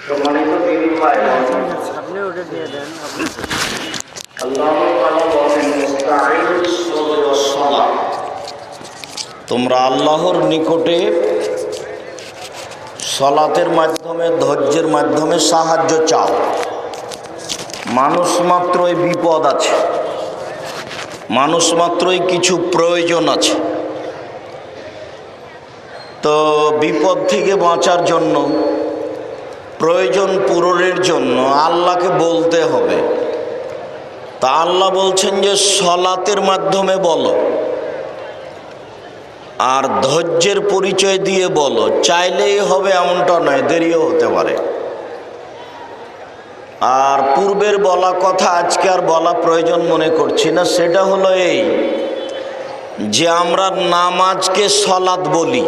সম্মানিত দিনী ভাই আপনি ওটা দিয়ে দেন। আল্লাহ তাআলা বলেন ইসতাঈনুস সাবরি ওয়াস সালাহ, তোমরা আল্লাহর নিকটে সালাতের মাধ্যমে ধৈর্যের মাধ্যমে সাহায্য চাও। মানুষ মাত্রই বিপদ আছে, মানুষ মাত্রই কিছু প্রয়োজন আছে। তো বিপদ থেকে বাঁচার জন্য, প্রয়োজন পূরণের জন্য আল্লাহকে বলতে হবে। তা আল্লাহ বলছেন যে সালাতের মাধ্যমে বলো, আর ধৈর্যের পরিচয় দিয়ে বলো। চাইলেই হবে এমনটা নয়, দেরিও হতে পারে। আর পূর্বের বলা কথা আজকে আর বলা প্রয়োজন মনে করছি না। সেটা হলো এই যে আমরা নামাজকে সলাত বলি,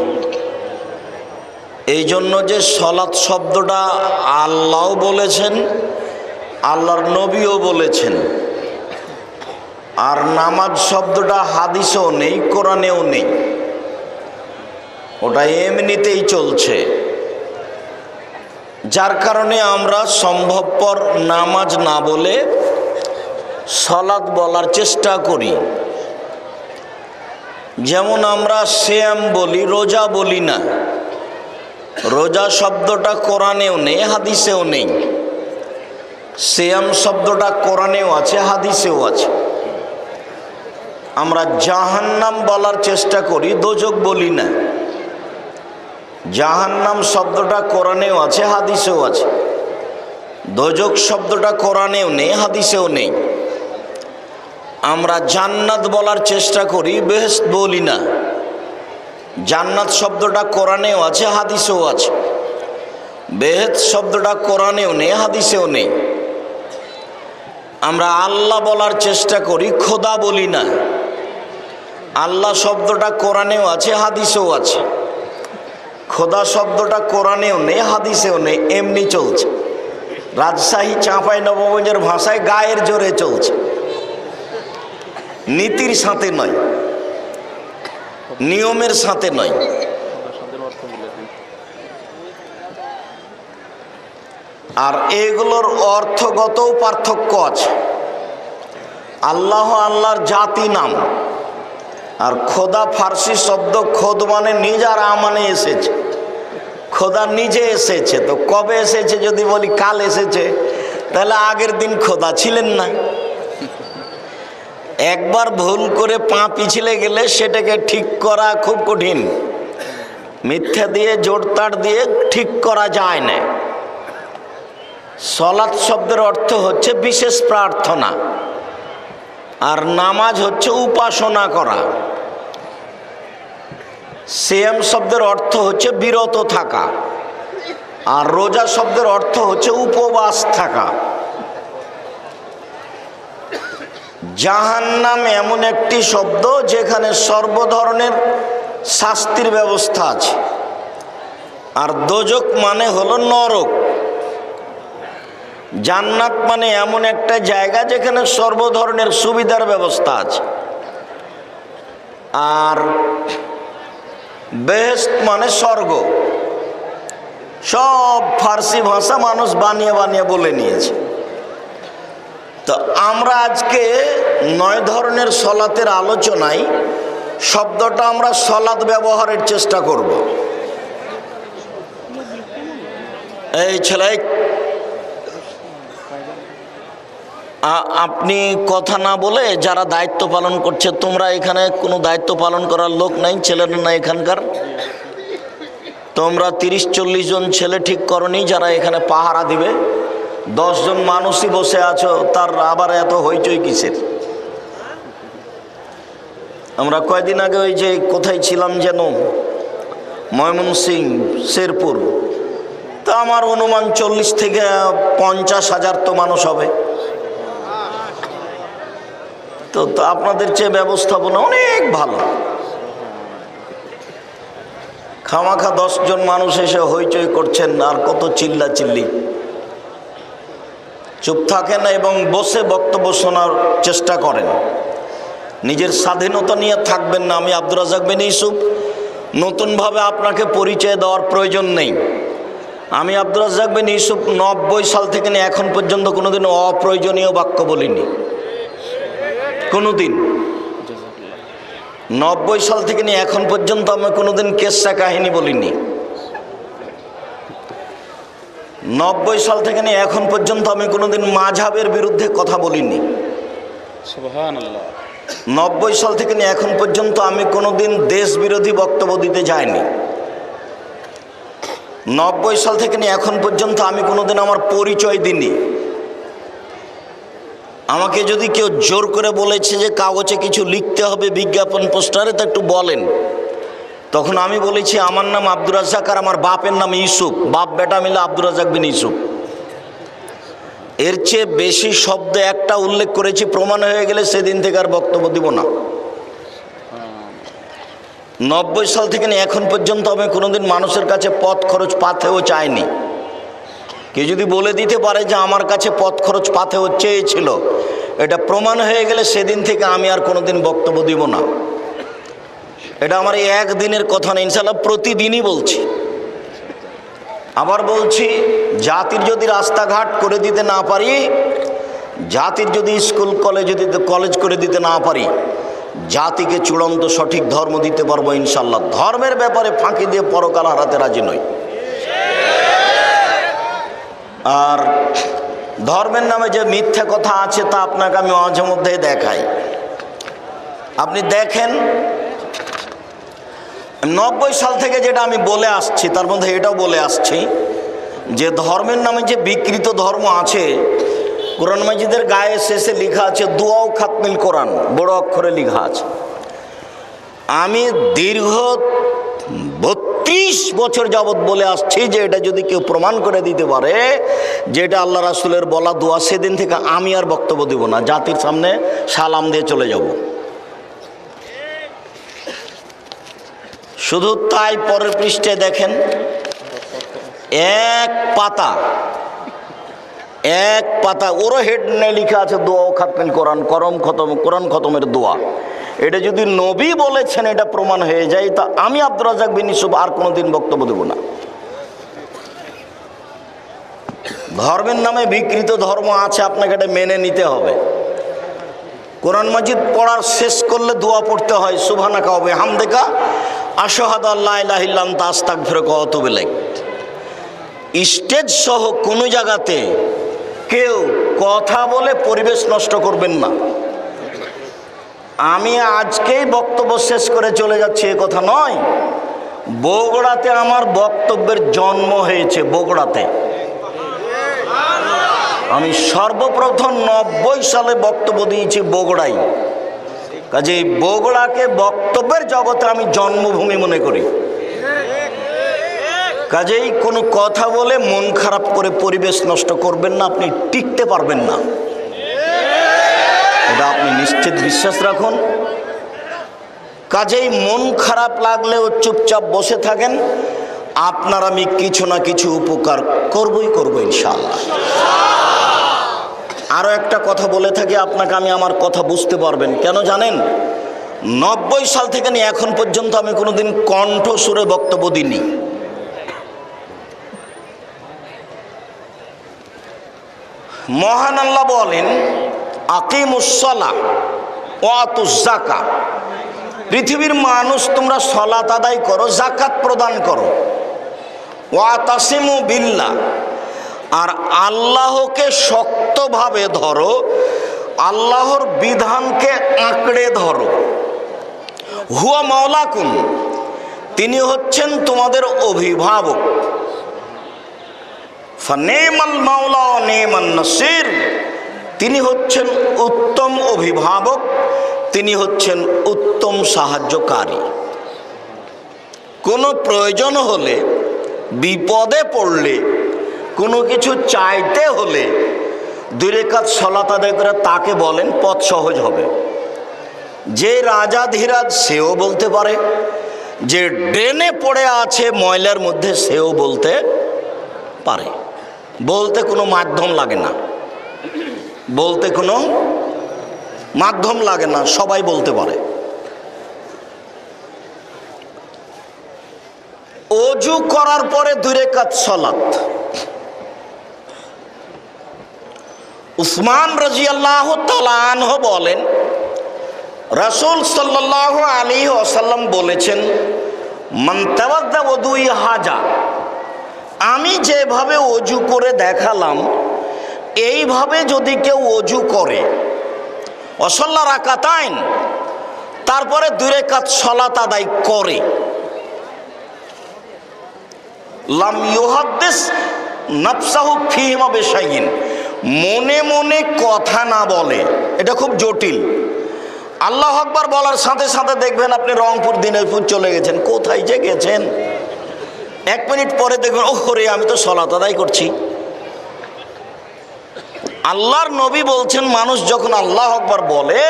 এই জন্য যে সলাত শব্দটা আল্লাহও বলেছেন, আল্লাহর নবীও বলেছেন। আর নামাজ শব্দটা হাদিসেও নেই, কোরআনেও নেই, ওটা এমনিতেই চলছে। যার কারণে আমরা সম্ভবপর নামাজ না বলে সলাত বলার চেষ্টা করি। যেমন আমরা সিয়াম বলি, রোজা বলি না। রোজা শব্দটা কোরআনেও নেই, হাদিসেও নেই। সিয়াম শব্দটা কোরআনেও আছে, হাদিসেও আছে। আমরা জাহান্নাম বলার চেষ্টা করি, দোজখ বলি না। জাহান্নাম শব্দটা কোরআনেও আছে, হাদিসেও আছে। দোজখ শব্দটা কোরআনেও নেই, হাদিসেও নেই। আমরা জান্নাত বলার চেষ্টা করি, বেহেশত বলি না। জান্নাত শব্দটা কোরআনেও আছে, হাদিসেও আছে। বেহেশত শব্দটা কোরআনেও নেই, হাদিসেও নেই। আমরা আল্লাহ বলার চেষ্টা করি, খোদা বলি না। আল্লাহ শব্দটা কোরআনেও আছে, হাদিসেও আছে। খোদা শব্দটা কোরআনেও নেই, হাদিসেও নেই, এমনি চলছে। রাজশাহী চাঁপাইনবাবগঞ্জের ভাষায় গায়ের জোরে চলছে, নীতির সাথে নয়, নিয়মের সাথে নয়। আর এগুলোর অর্থগতও পার্থক্য আছে। আল্লাহ আল্লাহর জাতি নাম, আর খোদা ফার্সি শব্দ খোদ মানে নিজ, আর মানে এসেছে। খোদা নিজে এসেছে। তো কবে এসেছে যদি বলি কাল এসেছে, তাহলে আগের দিন খোদা ছিলেন না। একবার ভুল করে পা পিছলে গেলে সেটাকে ঠিক করা খুব কঠিন। মিথ্যা দিয়ে জোরতার দিয়ে ঠিক করা যায় না। সলাত শব্দের অর্থ হচ্ছে বিশেষ প্রার্থনা, আর নামাজ হচ্ছে উপাসনা করা। সিয়াম শব্দের অর্থ হচ্ছে বিরত থাকা, আর রোজা শব্দের অর্থ হচ্ছে উপবাস থাকা। জাহান্নাম এমন একটি শব্দ যেখানে সর্বধরনের শাস্তির ব্যবস্থা আছে। আর দোজখ মানে হলো নরক। জান্নাত মানে এমন একটা জায়গা যেখানে সর্বধরনের সুবিধার ব্যবস্থা আছে। আর বেহেশত মানে স্বর্গ। সব ফার্সি ভাষা মানুষ বানিয়ে বানিয়ে বলে নিয়েছে। তো আমরা আজকে 9 ধরনের সলাতের আলোচনায় শব্দটা আমরা সলাত ব্যবহারের চেষ্টা করব। এই ছেলে, আপনি কথা না বলে যারা দায়িত্ব পালন করছে, তোমরা এখানে কোনো দায়িত্ব পালন করার লোক নাই, ছেলেরা না এখানকার। তোমরা 30-40 জন ছেলে ঠিক করনি যারা এখানে পাহারা দিবে। 10 জন মানুষই বসে আছো, তার আবার এত হইচই কিসের? আমরা কয়দিন আগে ওই যে কোথায় ছিলাম যেন, ময়মনসিংহ, শেরপুর। তা আমার অনুমান 40 থেকে 50 হাজার তো মানুষ হবে। তো আপনাদের চেয়ে ব্যবস্থাপনা অনেক ভালো। খামাখা 10 জন মানুষ এসে হইচই করছেন, আর কত চিল্লা চিল্লি। চুপ থাকেন এবং বসে বক্তব্য শোনার চেষ্টা করেন। নিজের স্বাধীনতা নিয়ে থাকবেন না। আমি আব্দুর রাজ্জাক বিন ইউসুফ, নতুনভাবে আপনাকে পরিচয় দেওয়ার প্রয়োজন নেই। আমি আব্দুর রাজ্জাক বিন ইউসুফ 90 সাল থেকে নিয়ে এখন পর্যন্ত কোনোদিন অপ্রয়োজনীয় বাক্য বলিনি, কোনোদিন। 90 সাল থেকে নিয়ে এখন পর্যন্ত আমি কোনোদিন কেসা কাহিনী বলিনি। 90 সাল থেকে নিয়ে এখন পর্যন্ত আমি কোনোদিন মাযহাবের বিরুদ্ধে কথা বলিনি। সুবহানাল্লাহ। 90 সাল থেকে নিয়ে এখন পর্যন্ত আমি কোনোদিন দেশ বিরোধী বক্তব্য দিতে যাইনি। 90 সাল থেকে নিয়ে এখন পর্যন্ত আমি কোনোদিন আমার পরিচয় দিইনি। আমাকে যদি কেউ জোর করে বলেছে যে কাগজে কিছু লিখতে হবে বিজ্ঞাপন পোস্টারে, তো একটু বলেন, তখন আমি বলেছি আমার নাম আব্দুর রাজ্জাক আর আমার বাপের নাম ইউসুফ, বাপ বেটা মিলে আব্দুর রাজ্জাক বিন ইউসুফ। এর চেয়ে বেশি শব্দ একটা উল্লেখ করেছি, প্রমাণ হয়ে গেলে সেদিন থেকে আর বক্তব্য দিব না। 90 সাল থেকে নিয়ে এখন পর্যন্ত আমি কোনোদিন মানুষের কাছে পথ খরচ পাথেও চাইনি। কেউ যদি বলে দিতে পারে যে আমার কাছে পথ খরচ পাথেও চেয়েছিল, এটা প্রমাণ হয়ে গেলে সেদিন থেকে আমি আর কোনোদিন বক্তব্য দিব না। এটা আমার একদিনের কথা না, ইনশাআল্লাহ প্রতিদিনই বলছি। আবার বলছি, জাতির যদি রাস্তাঘাট করে দিতে না পারি, জাতির যদি স্কুল কলেজ করে দিতে না পারি, জাতিকে চূড়ান্ত সঠিক ধর্ম দিতে পারবো ইনশাল্লাহ। ধর্মের ব্যাপারে ফাঁকি দিয়ে পরকাল হারাতে রাজি নই। আর ধর্মের নামে যে মিথ্যা কথা আছে তা আপনাকে আমি মাঝে মধ্যে দেখাই। আপনি দেখেন 90 সাল থেকে যেটা আমি বলে আসছি, তার মধ্যে এটাও বলে আসছি যে ধর্মের নামে যে বিকৃত ধর্ম আছে, কোরআন মাজিদের গায়ে শেষে লেখা আছে দুআ ও খাতমিল কোরআন, বড় অক্ষরে লেখা আছে। আমি দীর্ঘ 32 বছর যাবৎ বলে আসছি যে এটা যদি কেউ প্রমাণ করে দিতে পারে যে এটা আল্লাহ রাসূলের বলা দোয়া, সেদিন থেকে আমি আর বক্তব্য দেব না, জাতির সামনে সালাম দিয়ে চলে যাব। শুধু তাই, পরের পৃষ্ঠে দেখেন এক পাতা ওরও হেড নিয়ে লেখা আছে দোয়া ও খাতমিল কোরআন, কোরআন খতমের দোয়া। এটা যদি নবী বলেছেন এটা প্রমাণ হয়ে যায়, তা আমি আব্দুর রাজ্জাক বিন ইউসুফ আর কোনোদিন বক্তব্য দেব না। ধর্মের নামে বিকৃত ধর্ম আছে, আপনাকে এটা মেনে নিতে হবে। কোরআন মাজিদ পড়ার শেষ করলে দোয়া পড়তে হয় সুবহানাকা ওয়া বিহামদিকা আশহাদু আল্লা ইলাহা ইল্লা আনতা আস্তাগফিরুকা ওয়া আতুবু ইলাইক। স্টেজ সহ কোনো জায়গাতে কেউ কথা বলে পরিবেশ নষ্ট করবেন না। আমি আজকেই বক্তব্য শেষ করে চলে যাচ্ছি এ কথা নয়, বগুড়াতে আমার বক্তব্যের জন্ম হয়েছে। বগুড়াতে আমি সর্বপ্রথম 90 সালে বক্তব্য দিয়েছি বগুড়ায়। কাজেই বগুড়াকে বক্তব্যের জগতে আমি জন্মভূমি মনে করি। কাজেই কোনো কথা বলে মন খারাপ করে পরিবেশ নষ্ট করবেন না, আপনি টিকতে পারবেন না, এটা আপনি নিশ্চিত বিশ্বাস রাখুন। কাজেই মন খারাপ লাগলেও চুপচাপ বসে থাকেন, আপনার আমি কিছু না কিছু উপকার করব ইনশাআল্লাহ। আরও একটা কথা বলে থাকি, আপনাকে আমি আমার কথা বুঝতে পারবেন কেন জানেন? 90 সাল থেকে নিয়ে এখন পর্যন্ত আমি কোনোদিন কণ্ঠ সুরে বক্তব্য দিইনি। মহান আল্লাহ বলেন আকিমুস সালাহ ওয়া আতুজ যাকাত, পৃথিবীর মানুষ তোমরা সালাত আদায় করো, যাকাত প্রদান করো। ওয়া তাসিমু বিল্লাহ, আর আল্লাহকে শক্তভাবে ধরো, আল্লাহর বিধানকে আঁকড়ে ধরো। হুয়া মাওলাকুম, তিনি হচ্ছেন তোমাদের অভিভাবক। ফানেমাল মাওলা ওয়া নেমান নাসির, তিনি হচ্ছেন উত্তম অভিভাবক, তিনি হচ্ছেন উত্তম সাহায্যকারী। কোনো প্রয়োজন হলে, বিপদে পড়লে, কোনো কিছু চাইতে হলে 2 রাকাত সালাত আদায় করে তাকে বলেন, পথ সহজ হবে। যে রাজাধিরাজ সেও বলতে পারে, যে ড্রেনে পড়ে আছে ময়লার মধ্যে সেও বলতে পারে। বলতে কোনো মাধ্যম লাগে না, বলতে কোনো মাধ্যম লাগে না, সবাই বলতে পারে। ও অজু করার পরে 2 রাকাত সালাত। উসমান রাদিয়াল্লাহু তাআলা আনহু বলেন, রাসূল সাল্লাল্লাহু আলাইহি ওয়াসাল্লাম বলেছেন, মান তাওয়াদ্দা ওযুই হাজা, আমি যেভাবে অজু করে দেখালাম এইভাবে যদি কেউ অজু করে, ওয়াসাল্লা রাকাতাইন, তারপরে 2 রাকাত সালাত আদায় করে, লাম ইউহাদ্দিস নাফসাহু ফীহিমা বিশাইইন, মনে মনে কথা না বলে। এটা খুব জটিল। আল্লাহু আকবার বলার সাথে সাথে দেখবেন আপনি রংপুর দিনাজপুর চলে গেছেন। কোথায় যে গেছেন, 1 মিনিট পরে দেখবেন ওরে আমি তো সালাত আদায় করছি। আল্লাহর নবী বলছেন, মানুষ যখন আল্লাহু আকবার বলে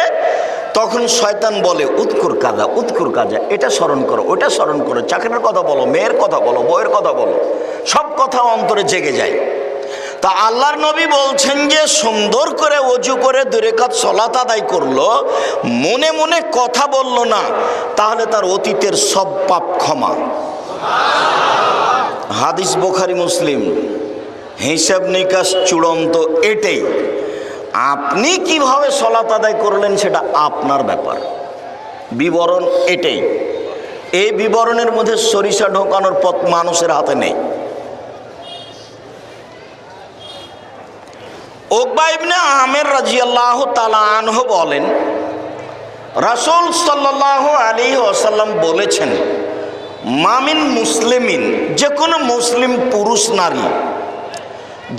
তখন শয়তান বলে উৎকুর কাজা, এটা স্মরণ করো, ওটা স্মরণ করো, চাকরির কথা বলো, মেয়ের কথা বলো, বউয়ের কথা বলো, সব কথা অন্তরে জেগে যায়। তা আল্লাহর নবী বলছেন যে সুন্দর করে অজু করে 2 রাকাত সালাত আদায় করলো, মনে মনে কথা বললো না, তাহলে তার অতীতের সব পাপ ক্ষমা। হাদিস বুখারী মুসলিম, হিসাব নিকাশ চূড়ান্ত এটাই। আপনি কিভাবে সালাত আদায় করলেন সেটা আপনার ব্যাপার, বিবরণ এটাই। এই বিবরণের মধ্যে সরিষা ঢোকানোর পথ মানুষের হাতে নেই। উকবা ইবনে আমের রাদিয়াল্লাহু তাআলা আনহু বলেন, রাসূল সাল্লাল্লাহু আলাইহি ওয়াসাল্লাম বলেছেন, মামিন মুসলিমিন, যে কোনো মুসলিম পুরুষ নারী,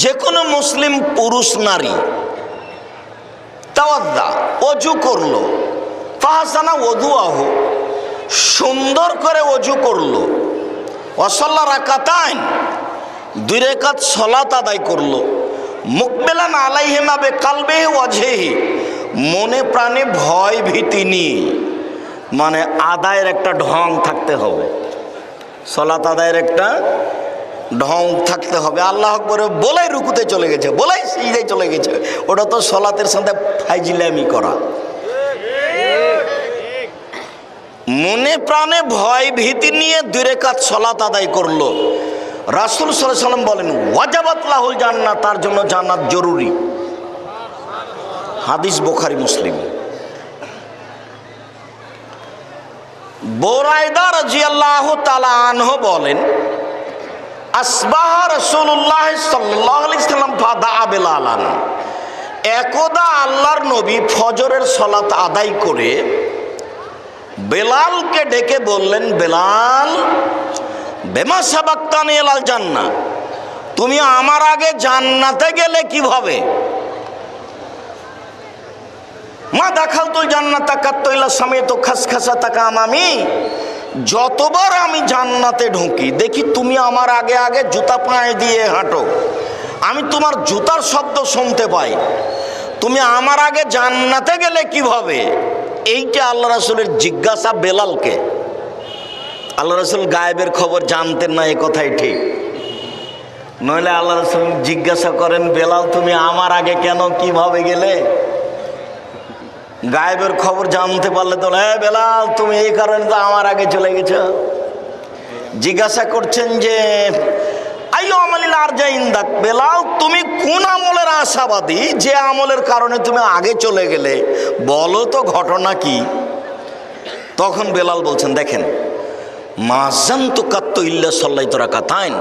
যে কোনো মুসলিম পুরুষ নারী তাওয়াদ্দা, অজু করলো, ফাহসানা ওযুআহু, সুন্দর করে অজু করলো, ওয়াসাল্লা রাকাতাইন, 2 রাকাত সালাত আদায় করলো, মুকবিলান আলাইহিমা বিকালবিহি ওয়াজহিহি, মনে প্রাণে ভয় ভীতি নিয়ে, মানে আদায়ের একটা ঢং থাকতে হবে, সালাত আদায়ের একটা ঢং থাকতে হবে। আল্লাহু আকবার বলেই রুকুতে চলে গেছে, বলেই সিজদায় চলে গেছে, ওটা তো সালাতের সাথে ফাইজলামি করা। মনে প্রাণে ভয় ভীতি নিয়ে 2 রাকাত সালাত আদায় করলো, রাসূল সাল্লাল্লাহু আলাইহি ওয়াসাল্লাম বলেন ওয়াজাবাত লাহুল জান্নাহ, তার জন্য জান্নাত জরুরি। হাদিস বুখারী মুসলিম। বুরায়দা রাদিয়াল্লাহু তাআলা আনহু বলেন, আসবাহ রাসূলুল্লাহ সাল্লাল্লাহু আলাইহি ওয়াসাল্লাম ফাদা বেলালান, একদা আল্লাহর নবী ফজরের সালাত আদায় করে বেলালকে ডেকে বললেন, বেলাল, বেমা সাবাক্তানি ইলাল জান্নাহ, তুমি আমার আগে জান্নাতে গেলে কিভাবে? মা দাখালতুল জান্নাতা কাত্তু ইলা সামিতু খাসখাসাতাকা আমামি, যতবার আমি জান্নাতে ঢুকি দেখি তুমি আমার আগে আগে জুতা পায়ে দিয়ে হাঁটো, আমি তোমার জুতার শব্দ শুনতে পাই, তুমি আমার আগে জান্নাতে গেলে কিভাবে? এইটা আল্লাহ রাসূলের জিজ্ঞাসা বেলালকে। আল্লাহ রাসূল গায়েবের খবর জানতেন না, এ কথাই ঠিক। নইলে আল্লাহ রাসূল জিজ্ঞাসা করেন, বেলাল তুমি আমার আগে কেন, কিভাবে গেলে? গায়েবের খবর জানতে পারলে তো, হ্যাঁ বেলাল তুমি এই কারণে তো আমার আগে চলে গেছ। জিজ্ঞাসা করছেন যে আইয়ু আমালিল আরজা ইনদাক, বেলাল তুমি কোন আমলের আশাবাদী যে আমলের কারণে তুমি আগে চলে গেলে, বলো তো ঘটনা কি? তখন বেলাল বলছেন, দেখেন, মাযানতু কাত্তু ইল্লা সাল্লাইতু রাকাতাইন,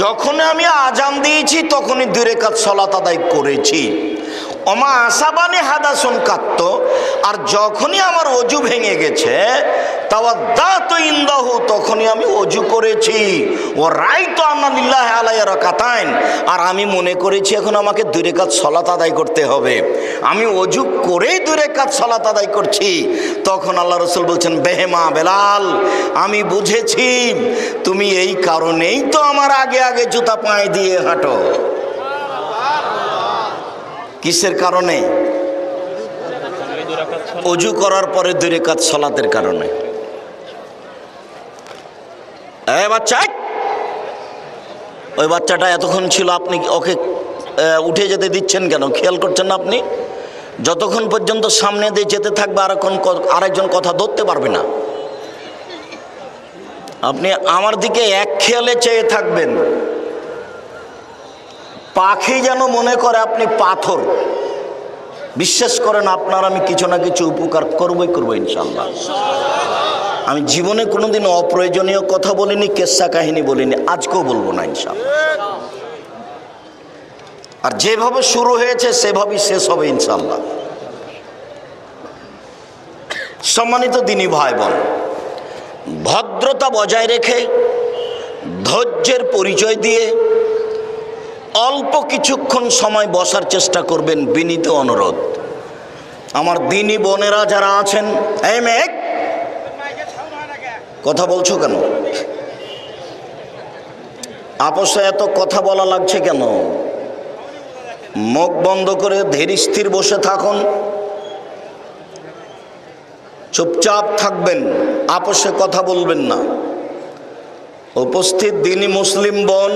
যখন আমি আজান দিয়েছি তখনই 2 রাকাত সালাত আদায় করেছি। ওমা আসাবানি হাদাসুন কাত্ত, আর যখনই আমার অজু ভেঙে গেছে তাওয়াদ্দাতু ইনদাহু, তখনই আমি অজু করেছি। ও রাইতু আন্না লিল্লাহি আলাইয়া রাকাতাইন, আর আমি মনে করেছি এখন আমাকে 2 রাকাত সালাত আদায় করতে হবে, আমি অজু করেই 2 রাকাত সালাত আদায় করছি। তখন আল্লাহ রাসূল বলছেন, বেহেমা বেলাল, আমি বুঝেছি তুমি এই কারণেই তো আমার আগে আগে জুতা পায়ে দিয়ে হাঁটো। কিসের কারণে? অজু করার পরে 2 রাকাত সালাতের কারণে। বাচ্চা, ওই বাচ্চাটা এতক্ষণ ছিল, আপনি ওকে উঠে যেতে দিচ্ছেন কেন? খেয়াল করছেন না আপনি? যতক্ষণ পর্যন্ত সামনে দিয়ে যেতে থাকবে আরেকজন কথা ধরতে পারবে না। আপনি আমার দিকে এক খেয়ালে চেয়ে থাকবেন, পাখি যেন মনে করে আপনি পাথর। বিশ্বাস করেন, আপনার আমি কিছু না কিছু উপকার করবই করবো ইনশাল্লাহ। আমি জীবনে কোনোদিন অপ্রয়োজনীয় কথা বলিনি, কেচ্ছা কাহিনী বলিনি, আজকেও বলবো না ইনশাল্লাহ। আর যেভাবে শুরু হয়েছে সেভাবেই শেষ হবে ইনশাল্লাহ। সম্মানিত দিনী ভাই বোন, ভদ্রতা বজায় রেখে ধৈর্যের পরিচয় দিয়ে অল্প কিছুক্ষণ সময় বসার চেষ্টা করবেন, বিনীত অনুরোধ। আমার দিনী বোনেরা যারা আছেন, এই মেঘ কথা বলছো কেন? আপসে এত কথা বলা লাগছে কেন? মুখ বন্ধ করে ধীর স্থির বসে থাকুন, চুপচাপ থাকবেন, আপসে কথা বলবেন না। উপস্থিত দিনী মুসলিম বোন,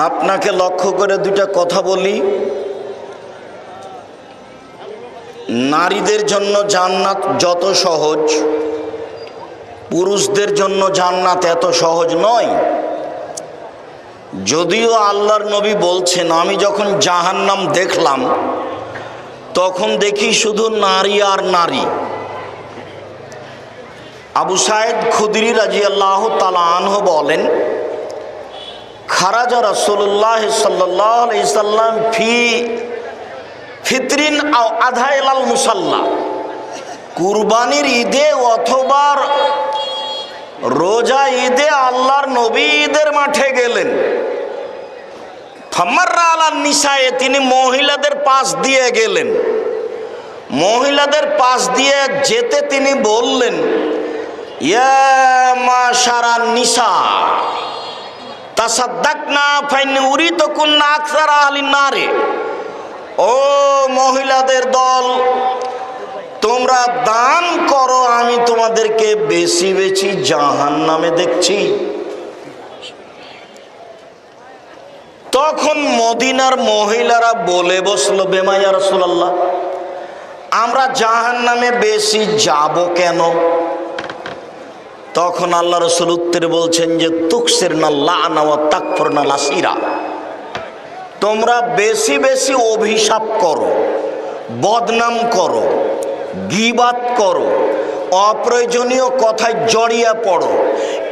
আপনাকে লক্ষ্য করে দুইটা কথা বলি। নারীদের জন্য জান্নাত যত সহজ, পুরুষদের জন্য জান্নাত এত সহজ নয়। যদিও আল্লাহর নবী বলছেন, আমি যখন জাহান্নাম দেখলাম তখন দেখি শুধু নারী আর নারী। আবু সাঈদ খুদরি রাদিয়াল্লাহু তাআলা আনহু বলেন, খারাজা রাসূলুল্লাহ সাল্লাল্লাহু আলাইহি সাল্লাম ফি ফিতরিন আও আধাইলাল মুসাল্লা, কুরবানির ঈদে অথবা রোজা ঈদে আল্লাহর নবী ঈদের মাঠে গেলেন। ফামাররা আলান নিসায়ে, তিনি মহিলাদের পাশ দিয়ে গেলেন। মহিলাদের পাশ দিয়ে যেতে তিনি বললেন, ইয়া মাশারান নিসা তাসাদ্দাকনা ফাইন উরিতুকুন্না আকসারা আহলিন নারে, ও মহিলাদের দল, তোমরা দান করো, আমি তোমাদেরকে বেশি বেশি জাহান্নামে দেখছি। তখন মদিনার মহিলারা বলে বসলো, বেমা ইয়া রাসূলুল্লাহ, আমরা জাহান্নামে বেশি যাব কেন? তখন আল্লাহ রাসূল উত্তরে বলছেন যে, তুকসিরনা লা'না ওয়া তাকফুরনা লাসিরা, তোমরা বেশি বেশি অভিশাপ করো, বদনাম করো, গীবাত করো, অপ্রয়োজনীয় কথায় জড়িয়ে পড়ো,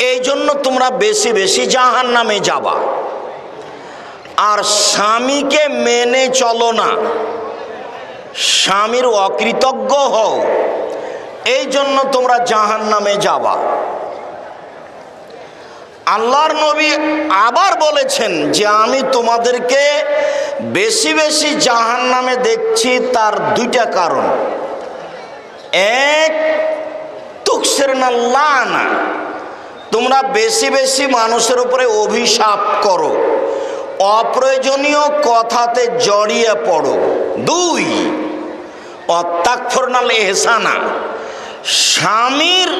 এই জন্য তোমরা বেশি বেশি জাহান্নামে যাবা। আর স্বামীকে মেনে চলো না, স্বামীর অকৃতজ্ঞ হও, এই জন্য তোমরা জাহান্নামে যাবা। আল্লাহর নবী আবার বলেছেন যে, আমি তোমাদেরকে বেশি বেশি জাহান্নামে দেখছি, তার দুইটা কারণ। এক, তুকসিরনা লা'না, তোমরা বেশি বেশি মানুষের উপরে অভিশাপ করো, অপ্রয়োজনীয় কথাতে জড়িয়ে পড়ো। দুই, অত্যাকফুরনাল ইহসানা, স্বামীর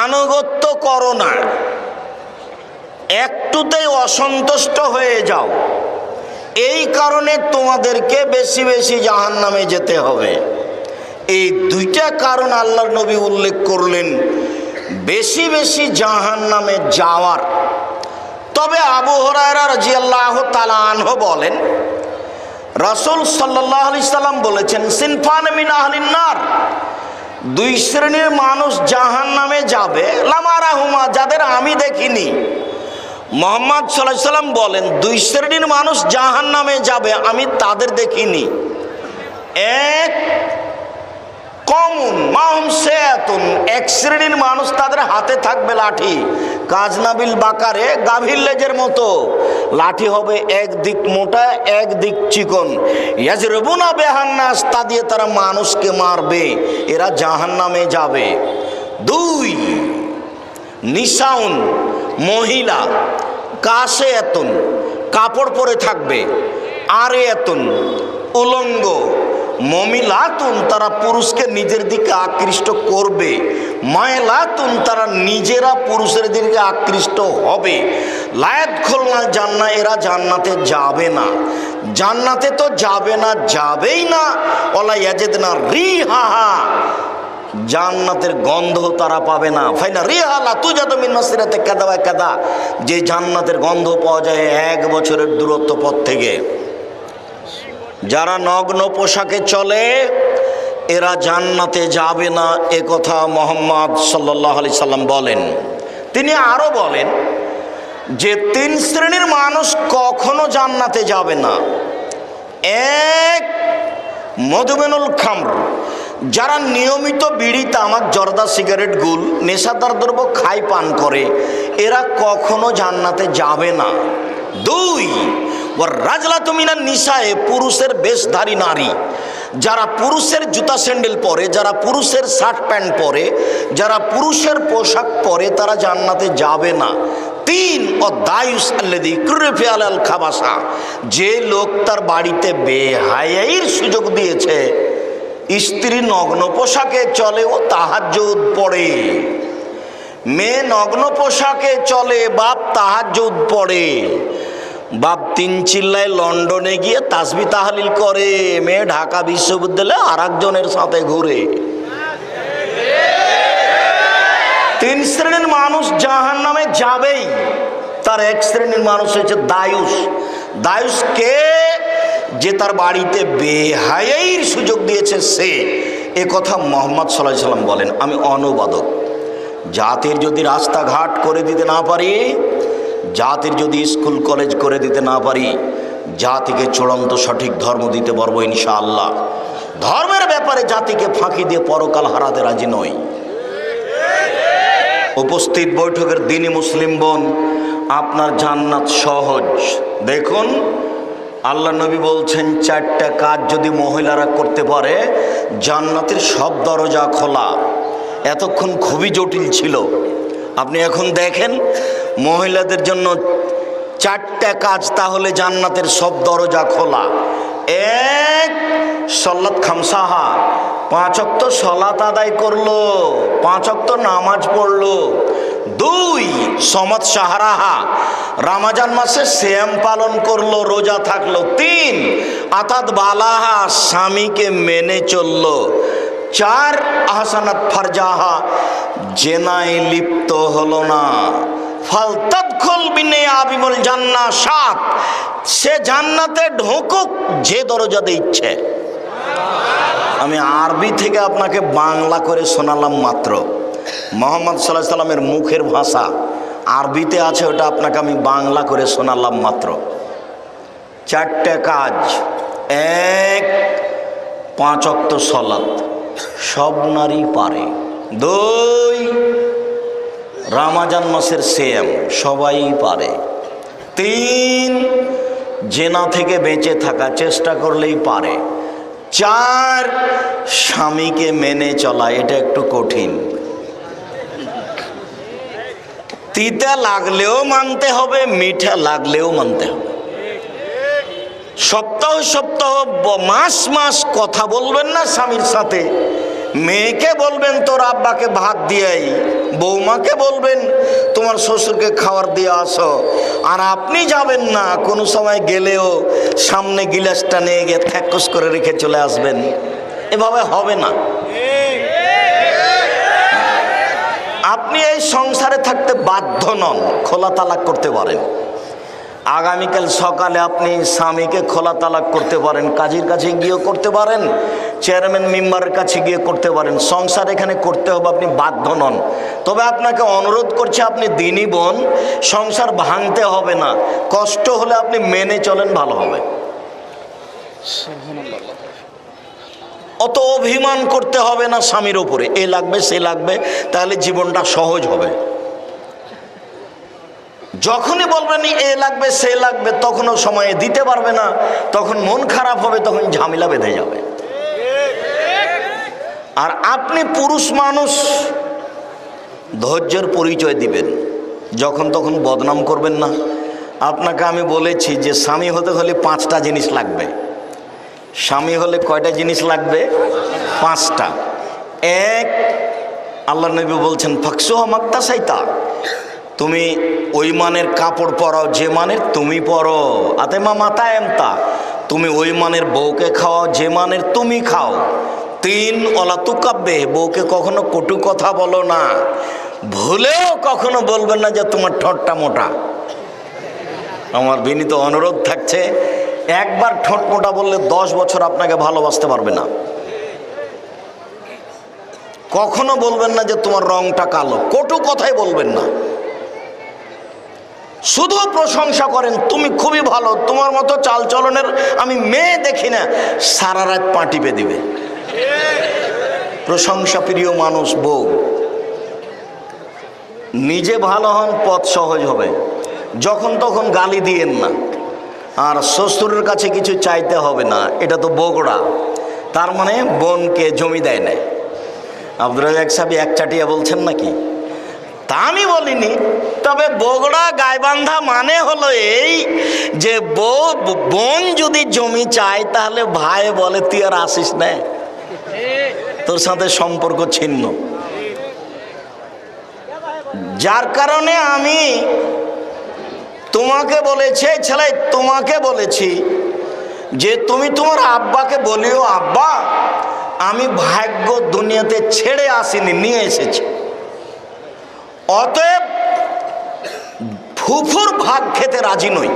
আনুগত্য করো না, একটুতেই অসন্তুষ্ট হয়ে যাও, এই কারণে তোমাদেরকে বেশি বেশি জাহান্নামে যেতে হবে। এই দুইটা কারণ আল্লাহর নবী উল্লেখ করলেন বেশি বেশি জাহান্নামে যাওয়ার। তবে আবু হুরায়রা রাদিয়াল্লাহু তাআলা আনহু বলেন, রাসূল সাল্লাল্লাহু আলাইহি সাল্লাম বলেছেন, সিনফান মিন আহলিন নার, দুই শ্রেণীর মানুষ জাহান্নামে যাবে, লামারাহুমা, যাদের আমি দেখিনি। মুহাম্মদ সাল্লাল্লাহু আলাইহি সাল্লাম বলেন, দুই শ্রেণীর মানুষ জাহান্নামে যাবে, আমি তাদের দেখিনি। এক, কমুন মাহুম সেয়াতুন, এক শ্রেণীর মানুষ, তাদের হাতে থাকবে লাঠি, কাজনাবিল বাকারে, গাভীর লেজের মতো লাঠি হবে, একদিক মোটা একদিক চিকন। ইয়াজরুবুনা বিহান নাস, তা দিয়ে তারা মানুষকে মারবে, এরা জাহান্নামে যাবে। দুই, নিসাউন, মহিলা, কাশে এতন, কাপড় পরে থাকবে, আরে এতন, উলঙ্গ, মমিলাতুন, তারা পুরুষকে নিজের দিকে আকৃষ্ট করবে, মায়লাতুন, তারা নিজেরা পুরুষের দিকে আকৃষ্ট হবে, লায়াত খুলনা জান্না, এরা জান্নাতে যাবে না, জান্নাতে তো যাবে না, যাবেই না, ওলা ইয়াজিদনা রিহাহা, জান্নাতের গন্ধ তারা পাবে না। ফাইনা রিহালা তুজাদু মিন মাসিরাতি কাদা ওয়া কাদা, যে জান্নাতের গন্ধ পাওয়া যায় 1 বছরের দূরত্ব পথ থেকে। যারা নগ্ন পোশাকে চলে এরা জান্নাতে যাবে না, এ কথা মুহাম্মদ সাল্লাল্লাহু আলাইহি সাল্লাম বলেন। তিনি আরো বলেন যে 3 শ্রেণীর মানুষ কখনো জান্নাতে যাবে না। এক, মধুমেনুল খামর, যারা নিয়মিত বিড়ি তামাক জর্দা সিগারেট গুল নেশাদার দ্রব্য খায় পান করে, এরা কখনো জান্নাতে যাবে না। 2, ওয়ার রাজলাতু মিনান নিসায়ে, পুরুষের বেশধারী নারী, যারা পুরুষের জুতা স্যান্ডেল পরে, যারা পুরুষের শার্ট প্যান্ট পরে, যারা পুরুষের পোশাক পরে, তারা জান্নাতে যাবে না। 3, অদায়ুস আল্লাযী কুরফি আলাল খাবাসা, যে লোক তার বাড়িতে বেহায়াইর সুযোগ দিয়েছে, স্ত্রী নগ্ন পোশাকে চলে ও তাহাজ্জুদ পড়ে, মেয়ে নগ্ন পোশাকে চলে, বাপ তাহাজ্জুদ পড়ে, বাপ 3 চিল্লায় লন্ডনে গিয়ে তাসবিহ তাহলিল করে, মেয়ে ঢাকা বিশ্ববিদ্যালয়ে আরেকজনের সাথে ঘুরে। 3 শ্রেণীর মানুষ জাহান্নামে যাবেই। তার 1 শ্রেণীর মানুষ হচ্ছে দায়ুস। দায়ুস কে? যে তার বাড়িতে বেহায়াইর সুযোগ দিয়েছে সে। এ কথা মুহাম্মদ সাল্লাল্লাহু আলাইহি সাল্লাম বলেন। আমি অনুবাদক। জাতির যদি রাস্তাঘাট করে দিতে না পারি, জাতির যদি স্কুল কলেজ করে দিতে না পারি, জাতিকে চূড়ান্ত সঠিক ধর্ম দিতে পারবো ইনশাআল্লাহ। ধর্মের ব্যাপারে জাতিকে ফাঁকি দিয়ে পরকাল হারাতে রাজি নই। উপস্থিত বৈঠকের দিনী মুসলিম বোন, আপনার জান্নাত সহজ। দেখুন, আল্লাহ নবী বলছেন 4টা কাজ যদি মহিলারা করতে পারে জান্নাতের সব দরজা খোলা। এতক্ষণ খুবই জটিল ছিল, আপনি এখন দেখেন মহিলাদের জন্য 4টা কাজ, তাহলে জান্নাতের সব দরজা খোলা। 1, সলাত খামসাহা, 5 ওয়াক্ত সলাত আদায় করলো, 5 ওয়াক্ত নামাজ পড়লো। 2, সমাত শাহরাহা, রমজান মাসে সিয়াম পালন করলো, রোজা থাকলো। 3, আতাত বালাহা, স্বামীকে মেনে চললো। 4, আহসানাত ফারজাহা, জেনায় লিপ্ত হলো না। ফালতাদখুল বিনিয়াবিল জান্নাহ। 7, সে জান্নাতে ঢুকুক যে দরজা দিয়ে ইচ্ছে। আমি আরবি থেকে আপনাকে বাংলা করে শোনালাম মাত্র। মুহাম্মদ সাল্লাল্লাহু আলাইহি সাল্লামের মুখের ভাষা আরবিতে আছে, ওটা আপনাকে আমি বাংলা করে শোনালাম মাত্র। 4টা কাজ। 1, 5 ওয়াক্ত সলাত, সব নারী পারে। 2, রমজান মাসের সিয়াম, সবাই পারে। 3, জেনা থেকে বেঁচে থাকা, চেষ্টা করলেই পারে। 4, স্বামীকে মেনে চলা, এটা একটু কঠিন। তিতা লাগলেও মানতে হবে, মিঠা লাগলেও মানতে হবে। সপ্তাহ সপ্তাহ, মাস মাস কথা বলবেন না স্বামীর সাথে। মেয়েকে বলবেন তোর আব্বাকে ভাত দিয়াই, বৌমাকে বলবেন তোমার শ্বশুরকে খাবার দিয়ে আসো, আর আপনি যাবেন না। কোনো সময় গেলেও সামনে গিলাসটা নিয়ে গিয়ে থ্যাকস করে রেখে চলে আসবেন। এভাবে হবে না। আপনি এই সংসারে থাকতে বাধ্য নন, খোলা তালাক করতে পারেন। আগামীকাল সকালে আপনি স্বামীকে খোলা তালাক করতে পারেন, কাজীর কাছে গিয়েও করতে পারেন, চেয়ারম্যান মেম্বারের কাছে গিয়ে করতে পারেন। সংসার এখানে করতে হবে, আপনি বাধ্য নন। তবে আপনাকে অনুরোধ করছি, আপনি দিনী বোন, সংসার ভাঙতে হবে না। কষ্ট হলে আপনি মেনে চলেন, ভালো হবে। অত অভিমান করতে হবে না স্বামীর ওপরে, এ লাগবে সে লাগবে, তাহলে জীবনটা সহজ হবে। যখনই বলবেন এ লাগবে সে লাগবে, তখনও সময়ে দিতে পারবে না, তখন মন খারাপ হবে, তখন ঝামেলা বেঁধে যাবে। আর আপনি পুরুষ মানুষ, ধৈর্যের পরিচয় দিবেন, যখন তখন বদনাম করবেন না। আপনাকে আমি বলেছি যে স্বামী হতে হলে 5টা জিনিস লাগবে। স্বামী হলে কয়টা জিনিস লাগবে? 5টা। 1, আল্লাহ নবী বলছেন ফাকসুহা মাক্তাসাইতা, তুমি ওই মানের কাপড় পরাও যে মানের তুমি পরো। আতেমা মাতা এমতা, তুমি ওই মানের বউকে খাওয়াও যে মানের তুমি খাও। তিন, ওলা তুকাব্বে, বউকে কখনো কটু কথা বলো না। ভুলেও কখনো বলবেন না যে তোমার ঠোঁটটা মোটা। আমার বিনীত অনুরোধ থাকছে, একবার ঠোঁট মোটা বললে 10 বছর আপনাকে ভালোবাসতে পারবে না। কখনো বলবেন না যে তোমার রংটা কালো, কটু কথাই বলবেন না। শুধু প্রশংসা করেন, তুমি খুবই ভালো, তোমার মতো চাল চলনের আমি মেয়ে দেখি না, সারা রাত পা টিপে দিবে। প্রশংসা প্রিয় মানুষ বউ। নিজে ভালো হন, পথ সহজ হবে। যখন তখন গালি দিয়েন না, আর শ্বশুরের কাছে কিছু চাইতে হবে না। এটা তো বগুড়া, তার মানে বোনকে জমি দেয় না। আব্দুর রাজাক সাহেব এক চাটিয়া বলছেন নাকি? তা আমি বলিনি, তবে বগুড়া গাইবান্ধা মানে হলো এই যে বোন যদি জমি চায় তাহলে ভাই বলে তুই আর আসিস না, তোর সাথে সম্পর্ক ছিন্ন। যার কারণে আমি তোমাকে বলেছি, ছেলে তোমাকে বলেছি যে তুমি তোমার আব্বাকে বলিও, আব্বা আমি ভাগ্য দুনিয়াতে ছেড়ে আসিনি, নিয়ে এসেছি। অতএব ফুফুর ভাগ খেতে রাজি নই।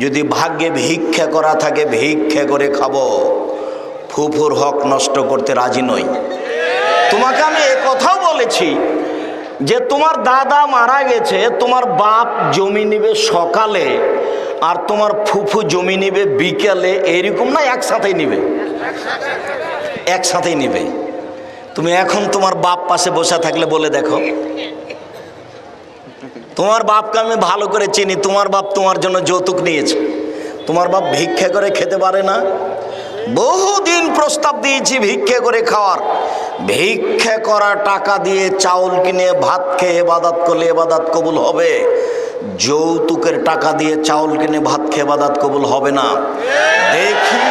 যদি ভাগ্যে ভিক্ষা করা থাকে ভিক্ষা করে খাবো, ফুফুর হক নষ্ট করতে রাজি নই। তোমাকে আমি এ কথাও বলেছি যে তোমার দাদা মারা গেছে, তোমার বাপ জমি নিবে সকালে আর তোমার ফুফু জমি নিবে বিকেলে, এরকম না, একসাথেই নিবে, একসাথেই নিবে। তুমি এখন তোমার বাপ পাশে বসে থাকলে বলে দেখো, তোমার বাপকে আমি ভালো করে চিনি, তোমার বাপ তোমার জন্য যৌতুক নিয়েছে, তোমার বাপ ভিক্ষা করে খেতে পারে না। বহুদিন প্রস্তাব দিয়েছি ভিক্ষা করে খাওয়ার, ভিক্ষা করা টাকা দিয়ে চাউল কিনে ভাত খেয়ে ইবাদত করলে ইবাদত কবুল হবে, যৌতুকের টাকা দিয়ে চাউল কিনে ভাত খেয়ে ইবাদত কবুল হবে না। দেখি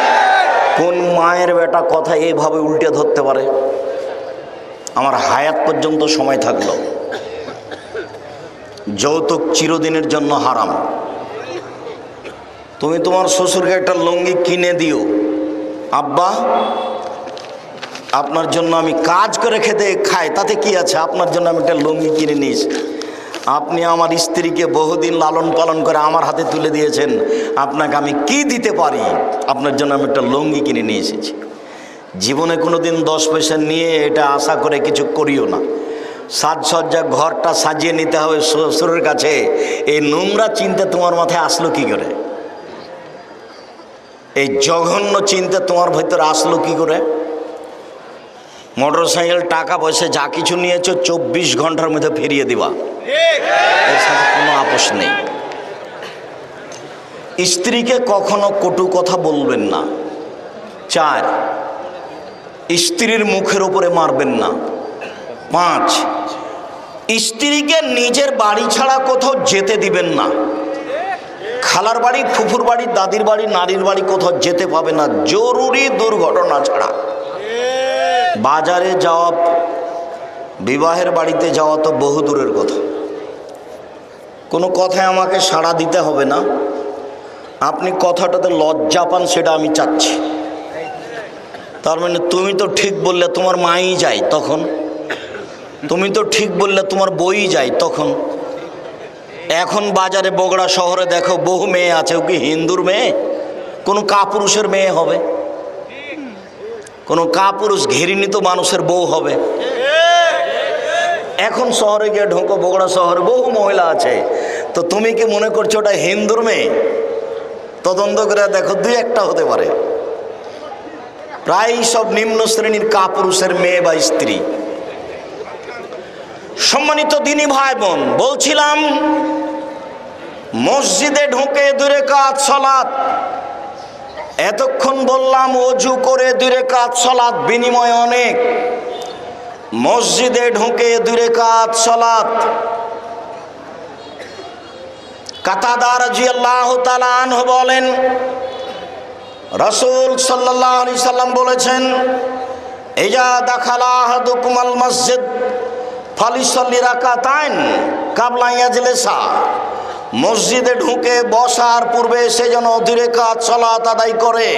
কোন মায়ের বেটা কথা এইভাবে উল্টে ধরতে পারে। আমার হায়াত পর্যন্ত সময় থাকলো। যৌতুক চিরদিনের জন্য হারাম। তুমি তোমার শ্বশুরকে একটা লুঙ্গি কিনে দিও, আব্বা আপনার জন্য আমি কাজ করে খেতে খাই, তাতে কি আছে, আপনার জন্য আমি একটা লুঙ্গি কিনে নিয়েছি। আপনি আমার স্ত্রীকে বহুদিন লালন পালন করে আমার হাতে তুলে দিয়েছেন, আপনাকে আমি কি দিতে পারি, আপনার জন্য আমি একটা লুঙ্গি কিনে নিয়ে এসেছি। জীবনে কোনোদিন 10 পয়সা নিয়ে এটা আশা করে কিছু করিও না। সাজসজ্জা ঘরটা সাজিয়ে নিতে হবে শ্বশুরের কাছে, এই নোংরা চিন্তা তোমার মাথায় আসলো কি করে? এই জঘন্য চিন্তা তোমার ভিতরে আসলো কি করে? মোটর সাইকেল টাকা পয়সা যা কিছু নিয়েছো 24 ঘন্টার মধ্যে ফিরিয়ে দিবা, এর সাথে কোনো আপোষ নেই। স্ত্রীকে কখনো কটু কথা বলবেন না। 4, স্ত্রীর মুখের উপরে মারবেন না। 5, স্ত্রীকে নিজের বাড়ি ছাড়া কোথাও যেতে দিবেন না। খালার বাড়ি, ফুফুর বাড়ি, দাদির বাড়ি, নারীর বাড়ি কোথাও যেতে পাবে না জরুরি দুর্ঘটনা ছাড়া। বাজারে যাওয়া, বিবাহের বাড়িতে যাওয়া তো বহু দূরের কথা। কোনো কথায় আমাকে সাড়া দিতে হবে না, আপনি কথাটাতে লজ্জা পান সেটা আমি চাচ্ছি। তার মানে তুমি তো ঠিক বললে তোমার মাই যায় তখন, তুমি তো ঠিক বললে তোমার বই যায় তখন। এখন বাজারে বগুড়া শহরে দেখো বহু মেয়ে আছে, ও কি হিন্দুর মেয়ে? কোনো কাপুরুষের মেয়ে হবে? কোনো কাপুরুষ ঘৃণিত মানুষের বউ হবে? এখন শহরে গিয়ে ঢোকো, বগুড়া শহরে বহু মহিলা আছে, তো তুমি কি মনে করছো ওটা হিন্দুর মেয়ে? তদন্ত করে দেখো 2-1টা হতে পারে। প্রায় সব নিম্ন শ্রেণীর কাপুরুষের মেয়ে বা স্ত্রী। সম্মানিত দিনী ভাই বোন, বলছিলাম মসজিদে ঢুকে 2 রাকাত সালাত, এতক্ষণ বললাম ওযু করে 2 রাকাত সালাত, বিনিময় অনেক। মসজিদে ঢুকে 2 রাকাত সালাত। কাতাদা রাদিয়াল্লাহু তাআলা আনহু বলেন, রাসূল সাল্লাল্লাহু আলাইহি সাল্লাম বলেছেন, ইজা দাখালা আহাদুকুমাল মসজিদ ফালিসাল্লি রাকাতাইন কাবলা ইয়াজলিসা। মসজিদে ঢুকে বসার পূর্বে সে যেন 2 রাকাত সালাত আদায় করে।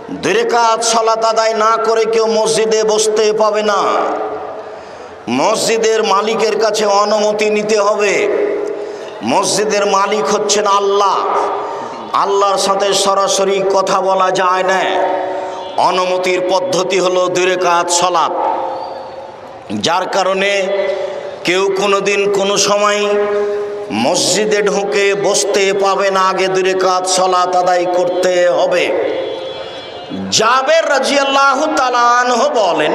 দুই রাকাত সালাত আদায় না করে কেউ মসজিদে বসতে পাবে না। মসজিদের মালিকের কাছে অনুমতি নিতে হবে। মসজিদের মালিক হচ্ছেন আল্লাহ। আল্লাহর সাথে সরাসরি কথা বলা যায় না। অনুমতির পদ্ধতি হলো দুই রাকাত সালাত। যার কারণে কেউ কোনোদিন কোনো সময় মসজিদে ঢুকে বসতে পাবে না, আগে দুই রাকাত সালাত আদায় করতে হবে। জাবের রাদিয়াল্লাহু তাআলা আনহু বলেন,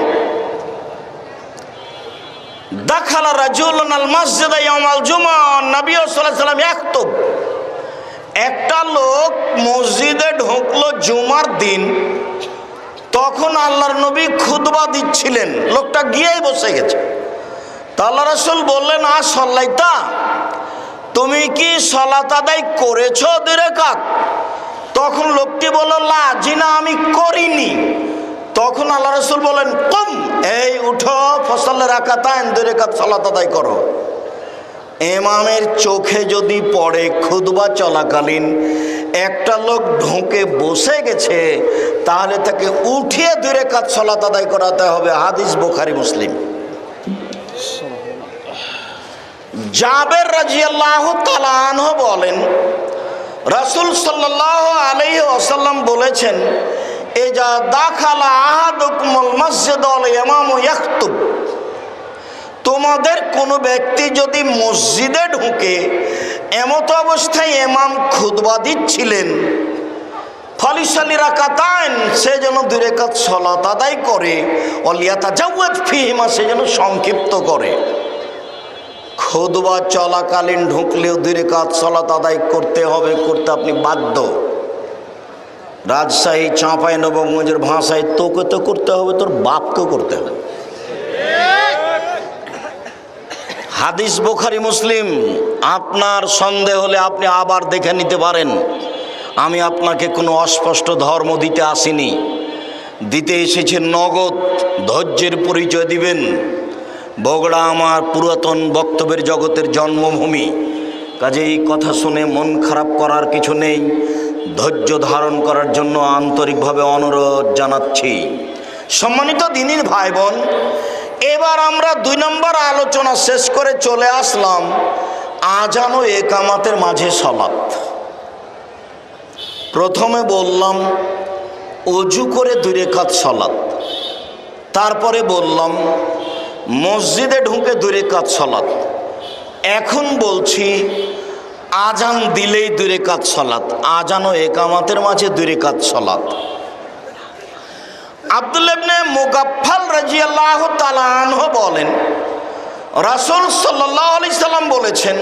দাখালা রাজুলুন আল মসজিদ ইয়াউমাল জুমআ নবী সাল্লাল্লাহু আলাইহি ওয়াসাল্লাম ইয়াখতুব। একটা লোক মসজিদে ঢুকলো জুমার দিন, তখন আল্লাহর নবী খুতবা দিচ্ছিলেন। লোকটা গিয়েই বসে গেছে। তা আল্লাহ রাসূল বললেন, সল্লাইতা, তুমি কি সালাত আদায় করেছো দুই রাকাত? তখন লোকটি বলল, লা, জি না, আমি করিনি। তখন আল্লাহ রাসূল বলেন, কুম, এই উঠো, ফসল্লি রাকাতাইন, দুই রাকাত সালাত আদায় করো। ইমামের চোখে যদি পড়ে খুতবা চলাকালীন একটা লোক ঢুকে বসে গেছে, তাহলে তাকে উঠিয়ে দুই রাকাত সালাত আদায় করাতে হবে। হাদিস বুখারী মুসলিম। জাবের রাদিয়াল্লাহু তাআলা আনহু বলেন, রাসূল সাল্লাল্লাহু আলাইহি ওয়াসাল্লাম বলেছেন, ইজা দাখালা আহাদুকুমুল মসজিদ ওয়াল ইমামু ইয়াখতুব। তোমাদের কোনো ব্যক্তি যদি মসজিদে ঢুকে এমত অবস্থায় ইমাম খুতবা দিচ্ছিলেন, ফালিসাল্লি রাকাতাইন, সে যেন দুই রাকাত সালাত আদায় করে, ওয়ালিয়াতাজাওয়াজ ফীহিমা, সে যেন সংক্ষিপ্ত করে। খুতবা চলাকালীন ঢুকলেও দুই রাকাত সালাত আদায় করতে হবে, করতে আপনি বাধ্য। রাজশাহী চাঁপাইনবাবগঞ্জের ভাষায় তোকে তো করতে হবে, তোর বাপকেও করতে হবে। হাদিস বুখারী মুসলিম। আপনার সন্দেহ হলে আপনি আবার দেখে নিতে পারেন। আমি আপনাকে কোনো অস্পষ্ট ধর্ম দিতে আসিনি, দিতে এসেছে নগদ। ধৈর্যের পরিচয় দিবেন। বগুড়া আমার পুরাতন বক্তব্যের জগতের জন্মভূমি, কাজে এই কথা শুনে মন খারাপ করার কিছু নেই। ধৈর্য ধারণ করার জন্য আন্তরিকভাবে অনুরোধ জানাচ্ছি। সম্মানিত দ্বীনী ভাই বোন, এবার আমরা 2 নম্বর আলোচনা শেষ করে চলে আসলাম আজান ও একামাতের মাঝে সালাত। প্রথমে বললাম ওযু করে 2 রাকাত সালাত, তারপরে বললাম মসজিদে ঢুকে 2 রাকাত সালাত। এখন বলছি আজান দিলেই 2 রাকাত সালাত, আজান ও একামাতের মাঝে 2 রাকাত সালাত। আব্দুল্লাহ ইবনে মুগাফফাল রাদিয়াল্লাহু তাআলা আনহু বলেন, রাসূল সাল্লাল্লাহু আলাইহি সাল্লাম বলেছেন,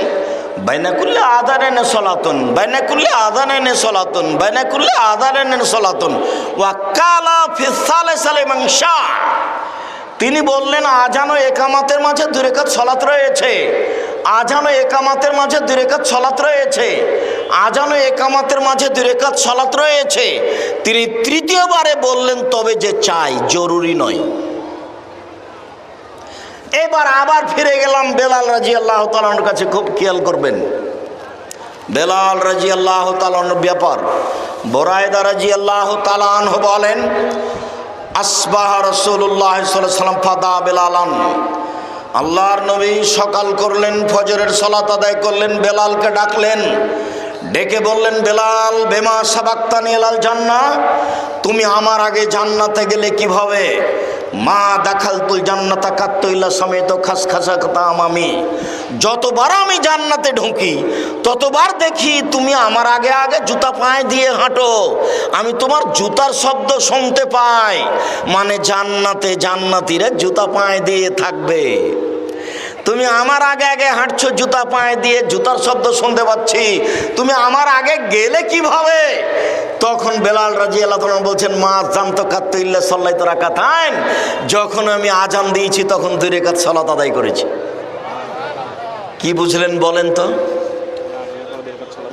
বাইনা কুল্লি আযানাইনি সালাতুন, বাইনা কুল্লি আযানাইনি সালাতুন, বাইনা কুল্লি আযানাইনি সালাতুন, ওয়া কালা ফি সালাসালি মান শা। তিনি বললেন, আজান ও একামাতের মাঝে 2 রাকাত সালাত রয়েছে, আজান ও একামাতের মাঝে 2 রাকাত সালাত রয়েছে, আজান ও একামাতের মাঝে 2 রাকাত সালাত রয়েছে। তিনি তৃতীয়বারে বললেন, তবে যে চাই, জরুরি নয়। এবার আবার ফিরে গেলাম বেলাল রাদিয়াল্লাহু তাআলার কাছে। খুব খেয়াল করবেন, বেলাল রাদিয়াল্লাহু তাআলার ব্যাপার। বুরায়দা রাদিয়াল্লাহু তাআলা আনহু বলেন, আসবাহা রাসূলুল্লাহ সাল্লাল্লাহু আলাইহি ওয়াসাল্লাম ফাদা বেলালান। আল্লাহর নবী সকাল করলেন, ফজরের সালাত আদায় করলেন, বেলালকে ডাকলেন, ডেকে বললেন, বেলাল, বেমা সাবাক্তানি ইলাল জান্নাহ, তুমি আমার আগে জান্নাতে গেলে কিভাবে? মা দাখালতুল জান্নাতা কাত্তু ইল্লা সামিতু খাসখাসাতা আমামি। যতবার আমি জান্নাতে ঢুকি ততবার দেখি তুমি আমার আগে আগে জুতা পায়ে দিয়ে হাঁটো, আমি তোমার জুতার শব্দ শুনতে পাই। মানে জান্নাতে জান্নাতীরা জুতা পায়ে দিয়ে থাকবে, তুমি আমার আগে আগে হাঁটছো জুতা পায়ে দিয়ে, জুতার শব্দ শুনতে পাচ্ছি, তুমি আমার আগে গেলে কিভাবে? তখন বেলাল রাদিয়াল্লাহু তাআলা বলছেন, মা জানতো কাত্তু ইল্লা সাল্লাইতু রাকাতাইন, যখন আমি আজান দিয়েছি তখন 2 রাকাত সালাত আদায় করেছি। কি বুঝলেন বলেন তো?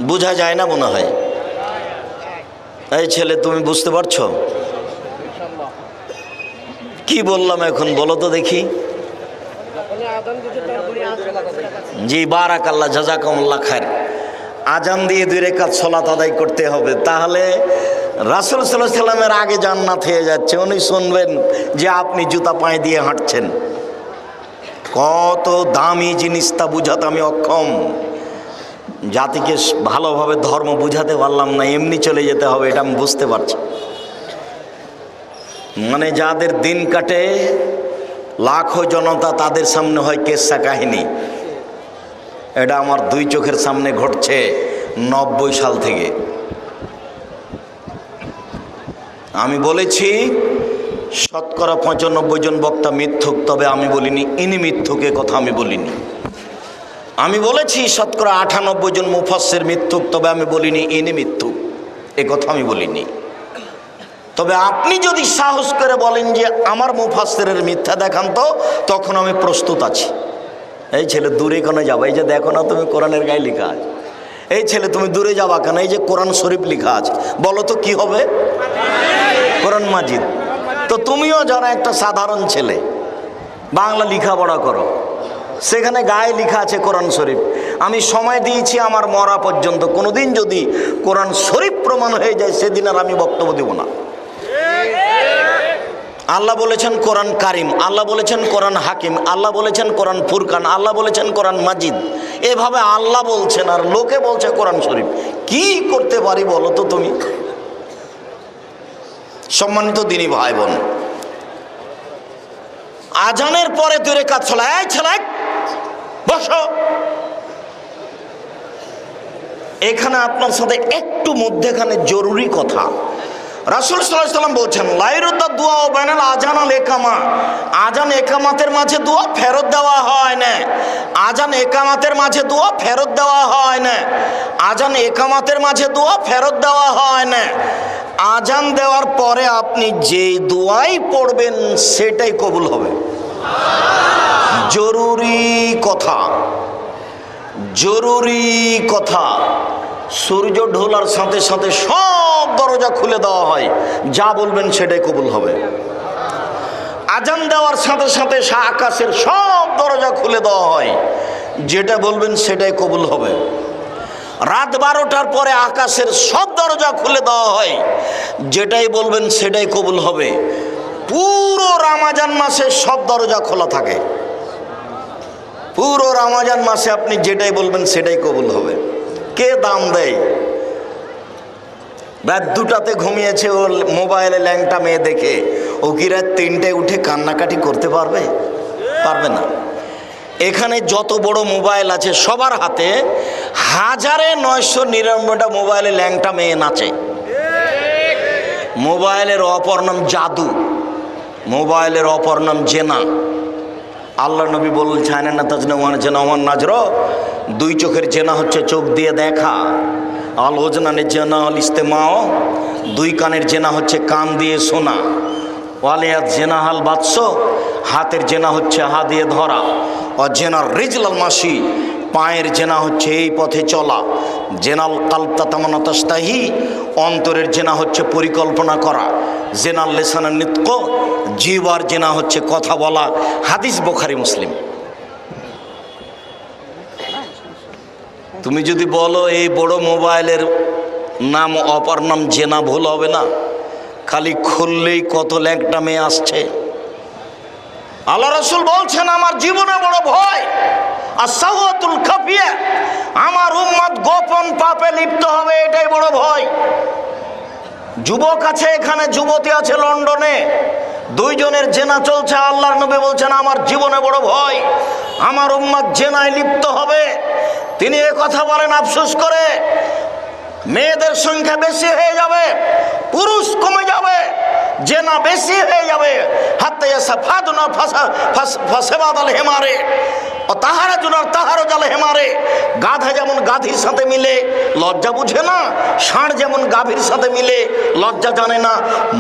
বোঝা যায় না মনে হয়। এই ছেলে, তুমি বুঝতে পারছো কি বললাম এখন? বলো তো দেখি। জি, বারাকাল্লাহ, জাযাকাল্লাহ খায়ের। আজান দিয়ে 2 রাকাত সালাত আদায় করতে হবে। তাহলে রাসূল সাল্লাল্লাহু আলাইহি সাল্লামের আগে জান্নাত হয়ে যাচ্ছে, উনি শুনবেন যে আপনি জুতা পায়ে দিয়ে হাঁটছেন। কত দামি জিনিস তা বুঝাতে আমি অক্ষম। জাতিকে ভালোভাবে ধর্ম বুঝাতে পারলাম না, এমনি চলে যেতে হবে, এটা আমি বুঝতে পারছি। মানে যাদের দিন কাটে লাখো জনতা, তাদের সামনে হয় কেসা কাহিনী। এটা আমার দুই চোখের সামনে ঘটছে 90 সাল থেকে। আমি বলেছি শতকরা 95 জন বক্তা মিথ্যুক, তবে আমি বলিনি ইনি মিথ্যুক, এ কথা আমি বলিনি। আমি বলেছি শতকরা 98 জন মুফাসসির মিথ্যুক, তবে আমি বলিনি ইনি মিথ্যুক, এ কথা আমি বলিনি। তবে আপনি যদি সাহস করে বলেন যে আমার মুফাসসিরের মিথ্যা দেখান, তো তখন আমি প্রস্তুত আছি। এই ছেলে দূরে কেন যাবা? এই যে দেখো না তুমি কোরআনের গায়ে লেখা আছে। এই ছেলে তুমি দূরে যাবা কেন? এই যে কোরআন শরীফ লেখা আছে। বলো তো কি হবে? কোরআন মাজিদ। তো তুমিও যারা একটা সাধারণ ছেলে, বাংলা লেখাপড়া করো, সেখানে গায়ে লেখা আছে কোরআন শরীফ। আমি সময় দিয়েছি আমার মরা পর্যন্ত, কোনোদিন যদি কোরআন শরীফ প্রমাণ হয়ে যায় সেদিন আর আমি বক্তব্য দেব না। আল্লাহ বলেছেন কোরআন কারিম, আল্লাহ বলেছেন কোরআন হাকিম, আল্লাহ বলেছেন কোরআন ফুরকান, আল্লাহ বলেছেন কোরআন মাজিদ। এভাবে আল্লাহ বলছেন আর লোকে বলছে কোরআন শরীফ। কি করতে পারি বলো তো তুমি? সম্মানিত দিনী ভাই বোন, আজানের পরে 2 রাকাত সালাত। এই ছেলে বসো। এখানে আপনার সাথে একটু মধ্যেখানে জরুরি কথা। রাসূল সাল্লাল্লাহু আলাইহি ওয়াসাল্লাম বলছেন লাইরুদ্দা দুয়া ও বাইনাল আজান আল একামা। আজান একামাতের মাঝে দোয়া ফেরত দেওয়া হয় না। আজান একামাতের মাঝে দোয়া ফেরত দেওয়া হয় না। আজান একামাতের মাঝে দোয়া ফেরত দেওয়া হয় না। আজান দেওয়ার পরে আপনি যেই দোয়াই পড়বেন সেটাই কবুল হবে। জরুরি কথা, জরুরি কথা। সূর্য ঢোলার সাথে সাথে সব দরজা খুলে দেওয়া হয়, যা বলবেন সেটাই কবুল হবে। আজান দেওয়ার সাথে সাথে আকাশের সব দরজা খুলে দেওয়া হয়, যেটা বলবেন সেটাই কবুল হবে। রাত 12টার পরে আকাশের সব দরজা খুলে দেওয়া হয়, যেটাই বলবেন সেটাই কবুল হবে। পুরো রমজান মাসে সব দরজা খোলা থাকে। পুরো রমজান মাসে আপনি যেটাই বলবেন সেটাই কবুল হবে। কে দাম দেয়? রাত 2টাতে ঘুমিয়েছে, ওর মোবাইলে ল্যাংটা মেয়ে দেখে ও কি রাত 3টায় উঠে কান্নাকাটি করতে পারবে? পারবে না। এখানে যত বড় মোবাইল আছে সবার হাতে 1999টা মোবাইলে ল্যাংটা মেয়ে নাচে। মোবাইলের অপর নাম জাদু, মোবাইলের অপর নাম জেনা। আল্লাহ নবী বলছেন না তাজনা ওয়ান জেনা ওয়ান নাজর, 2 চোখের জেনা হচ্ছে চোখ দিয়ে দেখা। আল ওজনানের জেনা আল ইস্তেমাও, 2 কানের জেনা হচ্ছে কান দিয়ে শোনা। ওয়ালিয়াত জেনা হাল বাদশ, হাতের জেনা হচ্ছে হাত দিয়ে ধরা। অজেনার রিজলাল মাসি, পায়ের জেনা হচ্ছে এই পথে চলা। জেনাল কালতা তামানা তাস্তাহি, অন্তরের জেনা হচ্ছে পরিকল্পনা করা। জেনাল লেসানের নিত্য, জিহ্বার জেনা হচ্ছে কথা বলা। হাদিস বুখারী মুসলিম। তুমি যদি বলো এই বড় মোবাইলের নাম অপর নাম জেনা, ভুল হবে না। খালি খুললেই কত ল্যাংটা মেয়ে আসছে। আল্লাহ রাসূল বলছেন আমার জীবনে বড় ভয় আস-সাওয়াতুল খাফিয়া, আমার উম্মত গোপন পাপে লিপ্ত হবে, এটাই বড় ভয়। যুবক আছে এখানে, যুবতী আছে লন্ডনে, 2 জনের জেনা চলছে। আল্লাহর নবী বলছেন আমার জীবনে বড় ভয় আমার উম্মত জেনায় লিপ্ত হবে। তিনি এ কথা বলেন আফসোস করে। মেয়েদের সংখ্যা বেশি হয়ে যাবে, পুরুষ কমে যাবে, জেনা বেশি হয়ে যাবে। হাত্তা ইয়াসাফাদুনা ফাসাবাদাল হিমারে ও তাহারাজুনার তাহারাজাল হিমারে। গাধা যেমন গাধীর সাথে মিলে লজ্জা বুঝে না, ষাঁড় যেমন গাভীর সাথে মিলে লজ্জা জানে না,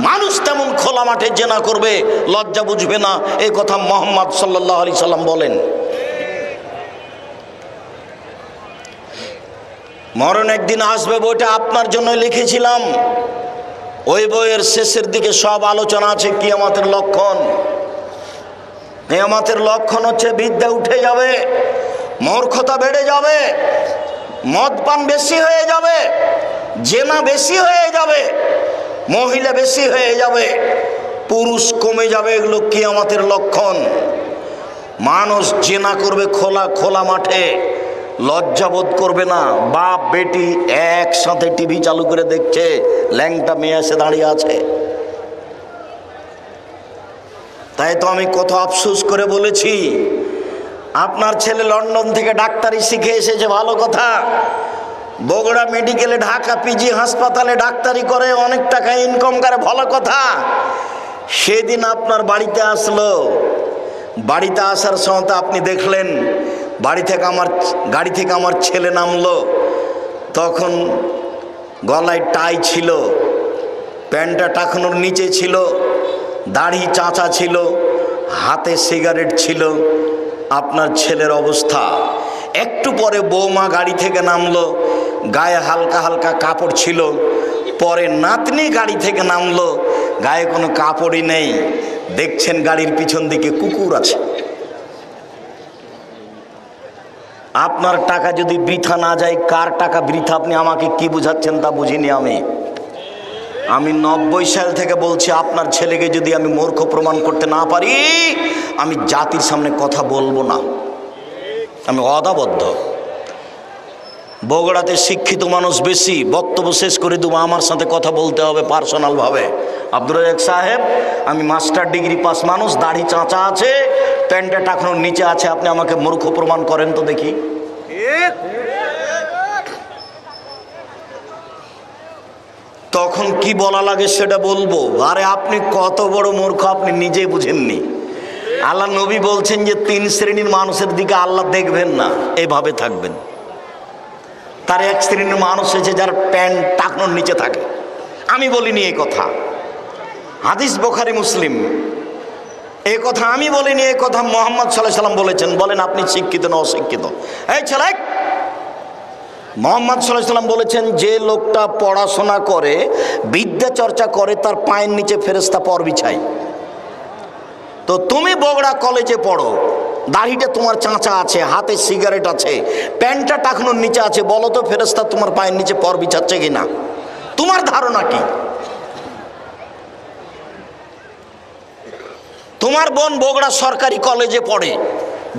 মানুষ তেমন খোলা মাঠে জেনা করবে, লজ্জা বুঝবে না। এই কথা মুহাম্মদ সাল্লাল্লাহু আলাইহি সাল্লাম বলেন। মরণ একদিন আসবে, বইটা আপনার জন্য লিখেছিলাম। ওই বইয়ের শেষের দিকে সব আলোচনা আছে কিয়ামতের লক্ষণ। কিয়ামতের লক্ষণ হচ্ছে বিদ্যা উঠে যাবে, মূর্খতা বেড়ে যাবে, মদ পান বেশি হয়ে যাবে, জেনা বেশি হয়ে যাবে, মহিলা বেশি হয়ে যাবে, পুরুষ কমে যাবে, এগুলো কিয়ামতের লক্ষণ। মানুষ জেনা করবে খোলা খোলা মাঠে, লজ্জা বোধ করবে না। বাপ বেটি একসাথে টিভি চালু করে দেখছে, ল্যাংটা মেয়ে এসে দাঁড়িয়ে আছে। তাই তো আমি কত আফসোস করে বলেছি, আপনার ছেলে লন্ডন থেকে ডাক্তারি শিখে এসেছে, ভালো কথা। বগুড়া মেডিকেলে, ঢাকা পিজি হাসপাতালে ডাক্তারি করে, অনেক টাকা ইনকাম করে, ভালো কথা। সেদিন আপনার বাড়িতে আসলো, বাড়িতে আসার সময় আপনি দেখলেন গাড়ি থেকে আমার ছেলে নামলো। তখন গলায় টাই ছিল, প্যান্টটা টাকানোর নিচে ছিল, দাড়ি চাঁচা ছিল, হাতে সিগারেট ছিল। আপনার ছেলের অবস্থা। একটু পরে বৌমা গাড়ি থেকে নামলো, গায়ে হালকা হালকা কাপড় ছিল। পরে নাতনি গাড়ি থেকে নামলো, গায়ে কোনো কাপড়ই নেই। দেখছেন গাড়ির পিছন দিকে কুকুর আছে। আপনার টাকা যদি বৃথা না যায়, কার টাকা বৃথা আপনি আমাকে কি বুঝাচ্ছেন তা বুঝিনি আমি 90 সাল থেকে বলছি, আপনার ছেলেকে যদি আমি মূর্খ প্রমাণ করতে না পারি, আমি জাতির সামনে কথা বলবো না, আমি অদাবদ্ধ। বগুড়াতে শিক্ষিত মানুষ বেশি, বক্তব্য শেষ করে দেবো, আমার সাথে কথা বলতে হবে পার্সোনালভাবে। আব্দুর রাজ্জাক সাহেব, আমি মাস্টার ডিগ্রি পাস মানুষ, দাড়ি চাঁচা আছে, প্যান্টটা টাকানোর নিচে আছে, আপনি আমাকে মূর্খ প্রমাণ করেন তো দেখি। তখন কি বলা লাগে সেটা বলবো। আরে আপনি কত বড় মূর্খ, আপনি নিজেই বুঝেননি। আল্লাহ নবী বলছেন যে 3 শ্রেণীর মানুষের দিকে আল্লাহ দেখবেন না, এভাবে থাকবেন। তার এক শ্রেণীর মানুষ হয়েছে যার প্যান্ট টাকনোর নিচে থাকে। আমি বলিনি এই কথা, হাদিস বুখারী মুসলিম। এই কথা আমি বলিনি, এই কথা মুহাম্মদ সাল্লাল্লাহু আলাইহি সাল্লাম বলেছেন। বলেন আপনি শিক্ষিত না অশিক্ষিত? এই ছেলে, মুহাম্মদ সাল্লাল্লাহু আলাইহি সাল্লাম বলেছেন, যে লোকটা পড়াশোনা করে, বিদ্যা চর্চা করে, তার পায়ের নিচে ফেরেশতা পর বিছায়। তো তুমি বগুড়া কলেজে পড়ো, দাড়িটা তোমার চাঁচা আছে, হাতে সিগারেট আছে, প্যান্টটা টাকনোর নিচে আছে, বলো তো ফেরেশতা তোমার পায়ের নিচে পর বিছাচ্ছে কিনা? তোমার ধারণা কি? তোমার বোন বগুড়া সরকারি কলেজে পড়ে,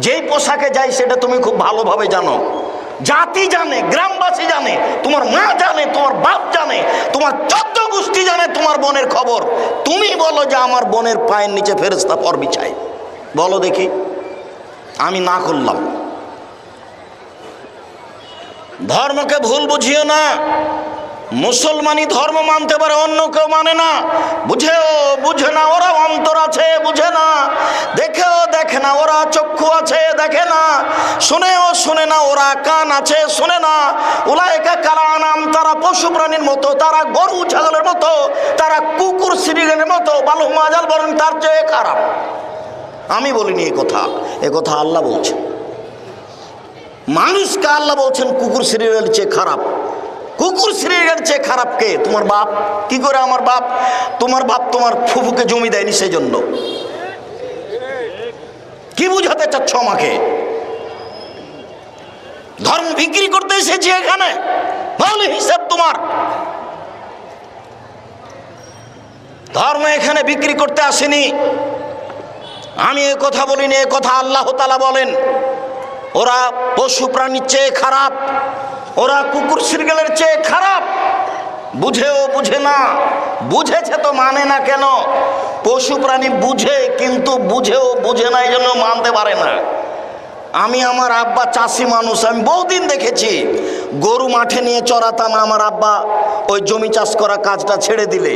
যেই পোশাকে যায় সেটা তুমি খুব ভালোভাবে জানো, জাতি জানে, গ্রামবাসী জানে, তোমার মা জানে, তোমার বাপ জানে, তোমার 14 গোষ্ঠী জানে তোমার বোনের খবর। তুমি বলো যে আমার বোনের পায়ের নিচে ফেরেশতা পর বিছায়, বলো দেখি। আমি না করলাম। ধর্মকে ভুল বুঝিও না। মুসলমানই ধর্ম মানতে পারে, অন্য কেউ মানে না। বুঝেও বুঝে না, ওরা অন্তর আছে বুঝে না, দেখেও দেখে না, ওরা চক্ষু আছে দেখে না, শুনেও শুনে না, ওরা কান আছে শোনে না। উলাইকা কাল আনাম, তারা পশু প্রাণীর মতো, তারা গরু ছাগলের মতো, তারা কুকুর শ্রীগণের মতো, বালুম আজাল বলেন তার চেয়ে খারাপ। আমি বলিনি এই কথা, এ কথা আল্লাহ বলছেন। মানুষকে আল্লাহ বলছেন কুকুর শ্রীগণের চেয়ে খারাপ। কুকুর শ্রীগণের চেয়ে খারাপ কে? তোমার বাপ। কি করে আমার বাপ? তোমার বাপ তোমার ফুফুকে জমি দেয়নি, সেই জন্য। কি বুঝাতে চাচ্ছ আমাকে? ধর্ম বিক্রি করতে এসেছি এখানে, ভালো হিসাব তোমার। ধর্ম এখানে বিক্রি করতে আসেনি। আমি এ কথা বলিনি, এ কথা আল্লাহ তাআলা বলেন। ওরা পশু প্রাণীর চেয়ে খারাপ, ওরা কুকুর শ্রীগণের চেয়ে খারাপ। বুঝেও বুঝে না, বুঝেছে তো মানে না কেন? পশু প্রাণী বুঝে, কিন্তু বুঝেও বুঝে না, এই জন্য মানতে পারে না। আমি, আমার আব্বা চাষি মানুষ, আমি বহুদিন দেখেছি। গরু মাঠে নিয়ে চড়াতাম, আমার আব্বা ওই জমি চাষ করা কাজটা ছেড়ে দিলে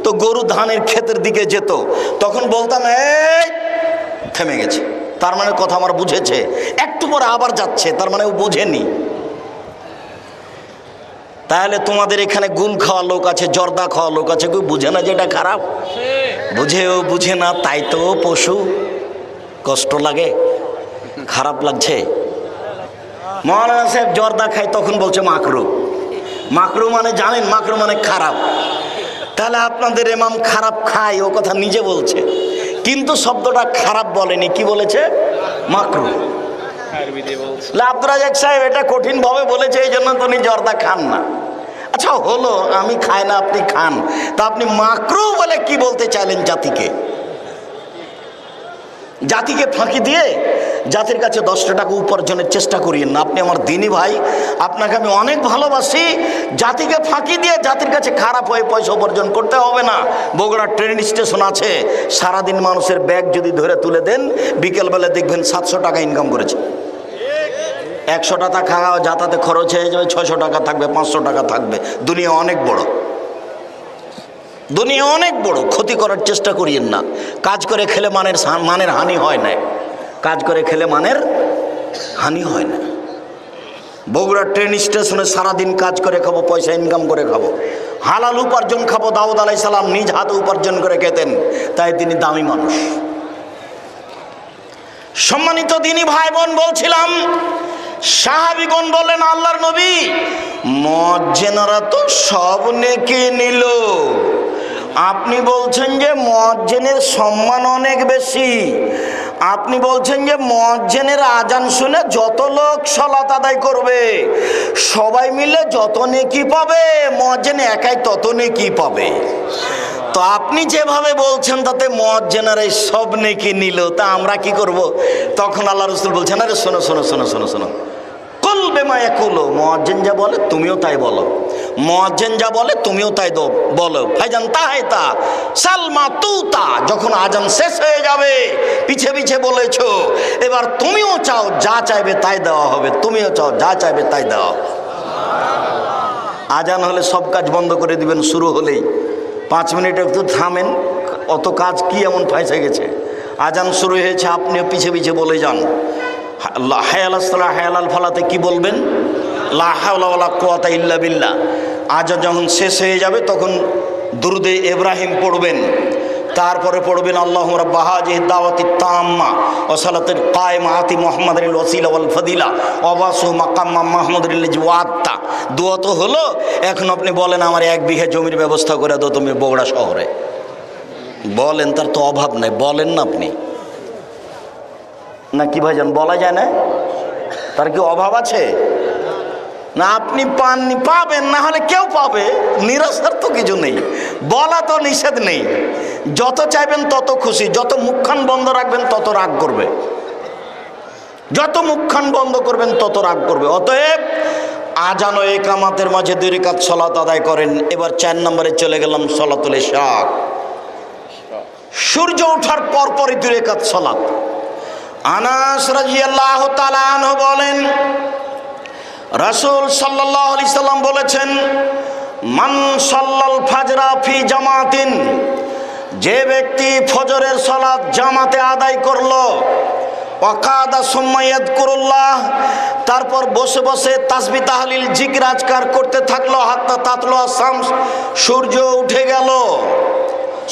তো গরু ধানের ক্ষেতের দিকে যেত, তখন বলতাম এই থেমে গেছে, তার মানে কথা আমার বুঝেছে। একটু পরে আবার যাচ্ছে, তার মানে ও বুঝেনি। তাহলে তোমাদের এখানে গুল খাওয়া লোক আছে, জর্দা খাওয়া লোক আছে, কেউ বুঝে না যেটা খারাপ? বুঝেও বুঝে না, তাই তো পশু। কষ্ট লাগে, খারাপ লাগছে। মৌলানা সাহেব জর্দা খায়, তখন বলছে মাকরু। মাকরু মানে জানেন, মাকরু মানে খারাপ। তাহলে আপনাদের ইমাম খারাপ খায়, ও কথা নিজে বলছে, কিন্তু শব্দটা খারাপ বলেনি, কি বলেছে? মাকরু। আব্দুর রাজ্জাক সাহেব এটা কঠিন ভাবে বলেছে, এই জন্য তো উনি জর্দা খান না। আচ্ছা হলো, আমি খাই না আপনি খান, তা আপনি মাকরুহ বলে কি বলতে চাইলেন জাতিকে? জাতিকে ফাঁকি দিয়ে জাতির কাছে 10টা টাকা উপার্জনের চেষ্টা করিয়েন না। আপনি আমার দিনী ভাই, আপনাকে আমি অনেক ভালোবাসি। জাতিকে ফাঁকি দিয়ে জাতির কাছে খারাপ হয়ে পয়সা উপার্জন করতে হবে না। বগুড়া ট্রেন স্টেশন আছে, সারাদিন মানুষের ব্যাগ যদি ধরে তুলে দেন, বিকেলবেলা দেখবেন 700 টাকা ইনকাম করেছে। 100 টাকা খাওয়া যাতায়াতে খরচ হয়ে যাবে, 600 টাকা থাকবে, 500 টাকা থাকবে। দুনিয়া অনেক বড়, দুনিয়া অনেক বড়। ক্ষতি করার চেষ্টা করিয়েন না। কাজ করে খেলে মানের হানি হয় না, কাজ করে খেলে মানের হানি হয় না। বগুড়া ট্রেন স্টেশনে সারাদিন কাজ করে খাবো, পয়সা ইনকাম করে খাবো, হালাল উপার্জন খাবো। দাউদ আলাইহিস সালাম নিজ হাতে উপার্জন করে খেতেন, তাই তিনি দামি মানুষ। সম্মানিত দিনী ভাই বোন, বলছিলাম সাহাবীগণ বলেন, আল্লাহর নবী, মুয়াজ্জিনরা তো সব নেকি নিল, আপনি বলছেন যে মুয়াজ্জিনের সম্মান অনেক বেশি, আপনি বলছেন যে মুয়াজ্জিনের আজান শুনে যত লোক সালাত আদায় করবে সবাই মিলে যত নেকি পাবে, মুয়াজ্জিন একাই তত নেকি পাবে। তো আপনি যেভাবে বলছেন তাতে মুয়াজ্জিনেরা সব নেকি নিল, তা আমরা কি করব? তখন আল্লাহ রাসূল বলছেন, আরে শোনো শোনো শোনো শোনো শোনো, কুল বিমা ইয়াকুলু, মুয়াজ্জিন যা বলে তুমিও তাই বলো, মুয়াজ্জিন যা বলে তুমিও তাই বলো। ফাইজান তাহাইতা সালমা তুতা, যখন আজান শেষ হয়ে যাবে পিছে পিছে বলেছো, এবার তুমিও চাও যা চাইবে তাই দেওয়া হবে, তুমিও চাও যা চাইবে তাই দেওয়া হবে। আজান হলে সব কাজ বন্ধ করে দিবেন, শুরু হলেই 5 মিনিট একটু থামেন, অত কাজ কি এমন ফাঁসে গেছে? আজান শুরু হয়েছে, আপনিও পিছে পিছে বলে যান, হায়াল আসসালাহ হায়াল ফালাতে কি বলবেন? লা হাওলা ওয়ালা কুওয়াতা ইল্লা বিল্লাহ। আজান যখন শেষ হয়ে যাবে তখন দুরুদে ইব্রাহিম পড়বেন, তারপরে পড়বেন আল্লাহুম্মা রাব্বা হাযিহি দাওয়াতি তাম্মা ওয়া সালাতিল কায়েমা আতি মুহাম্মাদিল ওয়াসিলা ওয়াল ফাদিলা ওয়া বাসু মাকাম মাহমুদুল ওয়াত্তা। দোয়া তো হলো, এখন আপনি বলেন আমার 1 বিঘা জমির ব্যবস্থা করে দাও তুমি বগুড়া শহরে। বলেন, তার তো অভাব নাই, বলেন না আপনি, না কি ভাইজান, বলা যায় না? তার কি অভাব আছে? না আপনি পাননি, পাবেন, না হলে কেউ পাবে, নিরাশার তো কিছু নেই, বলা তো নিষেধ নেই। যত চাইবেন তত খুশি, যত মুখখান বন্ধ রাখবেন তত রাগ করবে, যত মুখখান বন্ধ করবেন তত রাগ করবে। অতএব আজান ও ইকামাতের মাঝে 2 রাকাত সালাত আদায় করেন। এবার 4 নম্বরে চলে গেলাম, সালাতুল ইশা। সূর্য ওঠার পরপরই 2 রাকাত সালাত। আনাস রাদিয়াল্লাহু তাআলা আনহু বলেন, রাসূল সাল্লাল্লাহু আলাইহি সাল্লাম বলেছেন, মান সাল্লাল ফাজরা ফি জামাতিন, যে ব্যক্তি ফজরের সালাত জামাতে আদায় করলো, ওয়াকাদা সুম্মা ইয়াযকুরুল্লাহ, তারপর বসে বসে তাসবিহ তাহলিল জিকির আজকার করতে থাকলো, হাত্তা তাতলু শামস, সূর্য উঠে গেল।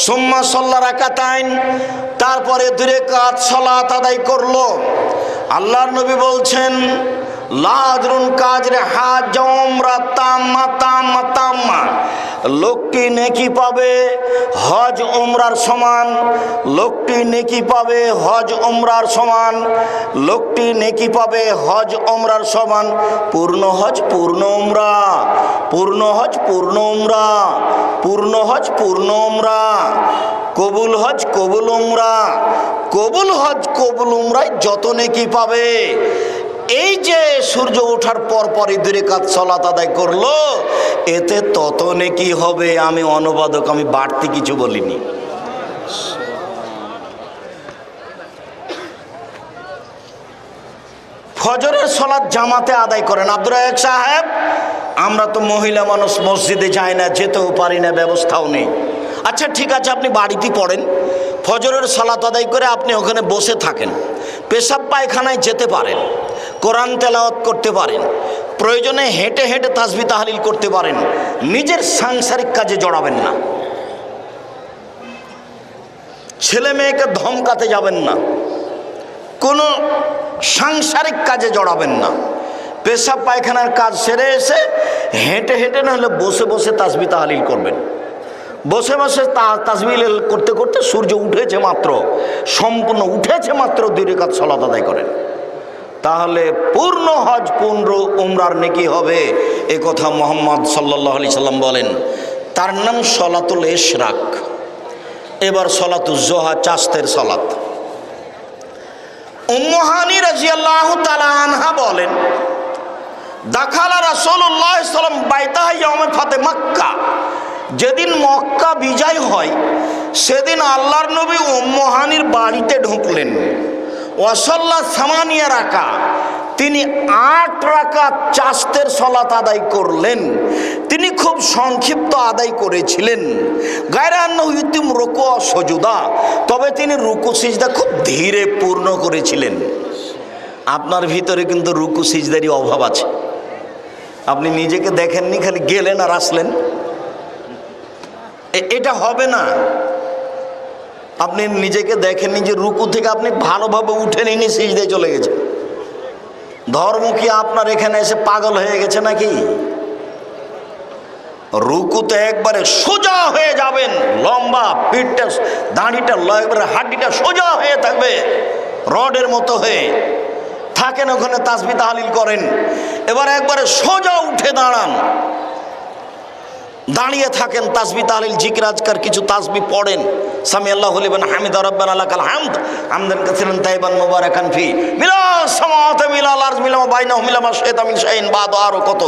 সুম্মা সাল্লা রাকাতাইন, তারপরে 2 রাকাত সালাত আদায় করলো। আল্লাহর নবী বলছেন, লাদরুন কাজরে হাজ উমরা তাম্মা তাম্মা তাম্মা, লোকটি নেকি পাবে হজ উমরার সমান, লোকটি নেকি পাবে হজ উমরার সমান, লোকটি নেকি পাবে হজ উমরার সমান। পূর্ণ হজ পূর্ণ উমরা, পূর্ণ হজ পূর্ণ উমরা, পূর্ণ হজ পূর্ণ উমরা, কবুল হজ কবুল উমরা, কবুল হজ কবুল উমরায় যত নেকি পাবে। এই যে সূর্য ওঠার পরপরই 2 রাকাত সালাত আদায় করলো, এতে তত নেকি হবে। আমি অনুবাদক, আমি বাড়তি কিছু বলিনি। ফজরের সালাত জামাতে আদায় করেন। আব্দুর রাজ্জাক সাহেব, আমরা তো মহিলা মানুষ, মসজিদে যাই না, যেতেও পারি না, ব্যবস্থাও নেই। আচ্ছা ঠিক আছে, আপনি বাড়িতেই পড়েন, ফজরের সালাত আদায় করে আপনি ওখানে বসে থাকেন, পেশাব পায়খানায় যেতে পারেন, কোরআন তেলাওয়াত করতে পারেন, প্রয়োজনে হেঁটে হেঁটে তাসবিহ তাহলিল করতে পারেন, নিজের সাংসারিক কাজে জড়াবেন না, ছেলে মেয়েকে ধমকাতে যাবেন না, কোনো সাংসারিক কাজে জড়াবেন না। পেশাব পায়খানার কাজ সেরে এসে হেঁটে হেঁটে না হলে বসে বসে তাসবিহ তাহলিল করবেন। বসে বসে তাসবিহ করতে করতে সূর্য উঠেছে মাত্র, সম্পূর্ণ উঠেছে মাত্র 2 রাকাত সালাত আদায় করেন, তাহলে পূর্ণ হজ পূর্ণ উমরার নেকি হবে। এ কথা মুহাম্মদ সাল্লাল্লাহু আলাইহি সাল্লাম বলেন। তার নাম সলাতুল ইশরাক। এবার সলাতুজ জোহা, চাস্তের সলাত। উম্মু হানি রাদিয়াল্লাহু তাআলা আনহা বলেন, দাখালা রাসূলুল্লাহ সাল্লাল্লাহু আলাইহি ওয়াসাল্লাম বাইতাহা ইয়াউমে ফাতে মক্কা। যেদিন মক্কা বিজয় হয় সেদিন আল্লাহর নবী উম্মু হানির বাড়িতে ঢুকলেন। ওয়াসাল্লা সামানিয়া রাকা, তিনি 8 রাকাত চাস্তের সলাত আদায় করলেন। তিনি খুব সংক্ষিপ্ত আদায় করেছিলেন। গায়রা আন্নাহু ইউতিম রুকু ও সুজুদা, তবে তিনি রুকু সিজদা খুব ধীরে পূর্ণ করেছিলেন। আপনার ভিতরে কিন্তু রুকু সিজদারই অভাব আছে। আপনি নিজেকে দেখেননি, খালি গেলেন আর আসলেন, এটা হবে না। আপনি নিজেকে দেখেননি যে রুকু থেকে আপনি ভালোভাবে উঠে নিয়ে সিজদায় চলে গেছেন। ধর্ম কি আপনার এখানে এসে পাগল হয়ে গেছে নাকি? রুকুতে একবারে সোজা হয়ে যাবেন, লম্বা পিঠটা, দাঁড়িটা, একবারে হাড্ডিটা সোজা হয়ে থাকবে, রডের মতো হয়ে থাকেন। ওখানে তাসবিহ তাহলিল করেন। এবার একবারে সোজা উঠে দাঁড়ান, দাঁড়িয়ে থাকেন, তাসবিহ তাহলিল জিকির আজকার কিছু তাসবিহ পড়েন। সামি আল্লাহু লিমান হামিদা রাব্বানা লাকাল হামদ হামদান কাসীরান তাইবান মুবারাকান ফি মিলা সামাওয়াতি মিলাল আরজ মিলা মা বাইনাহুম মিলা মা শাইতা মিন শাইইন বাদ, আরো কত।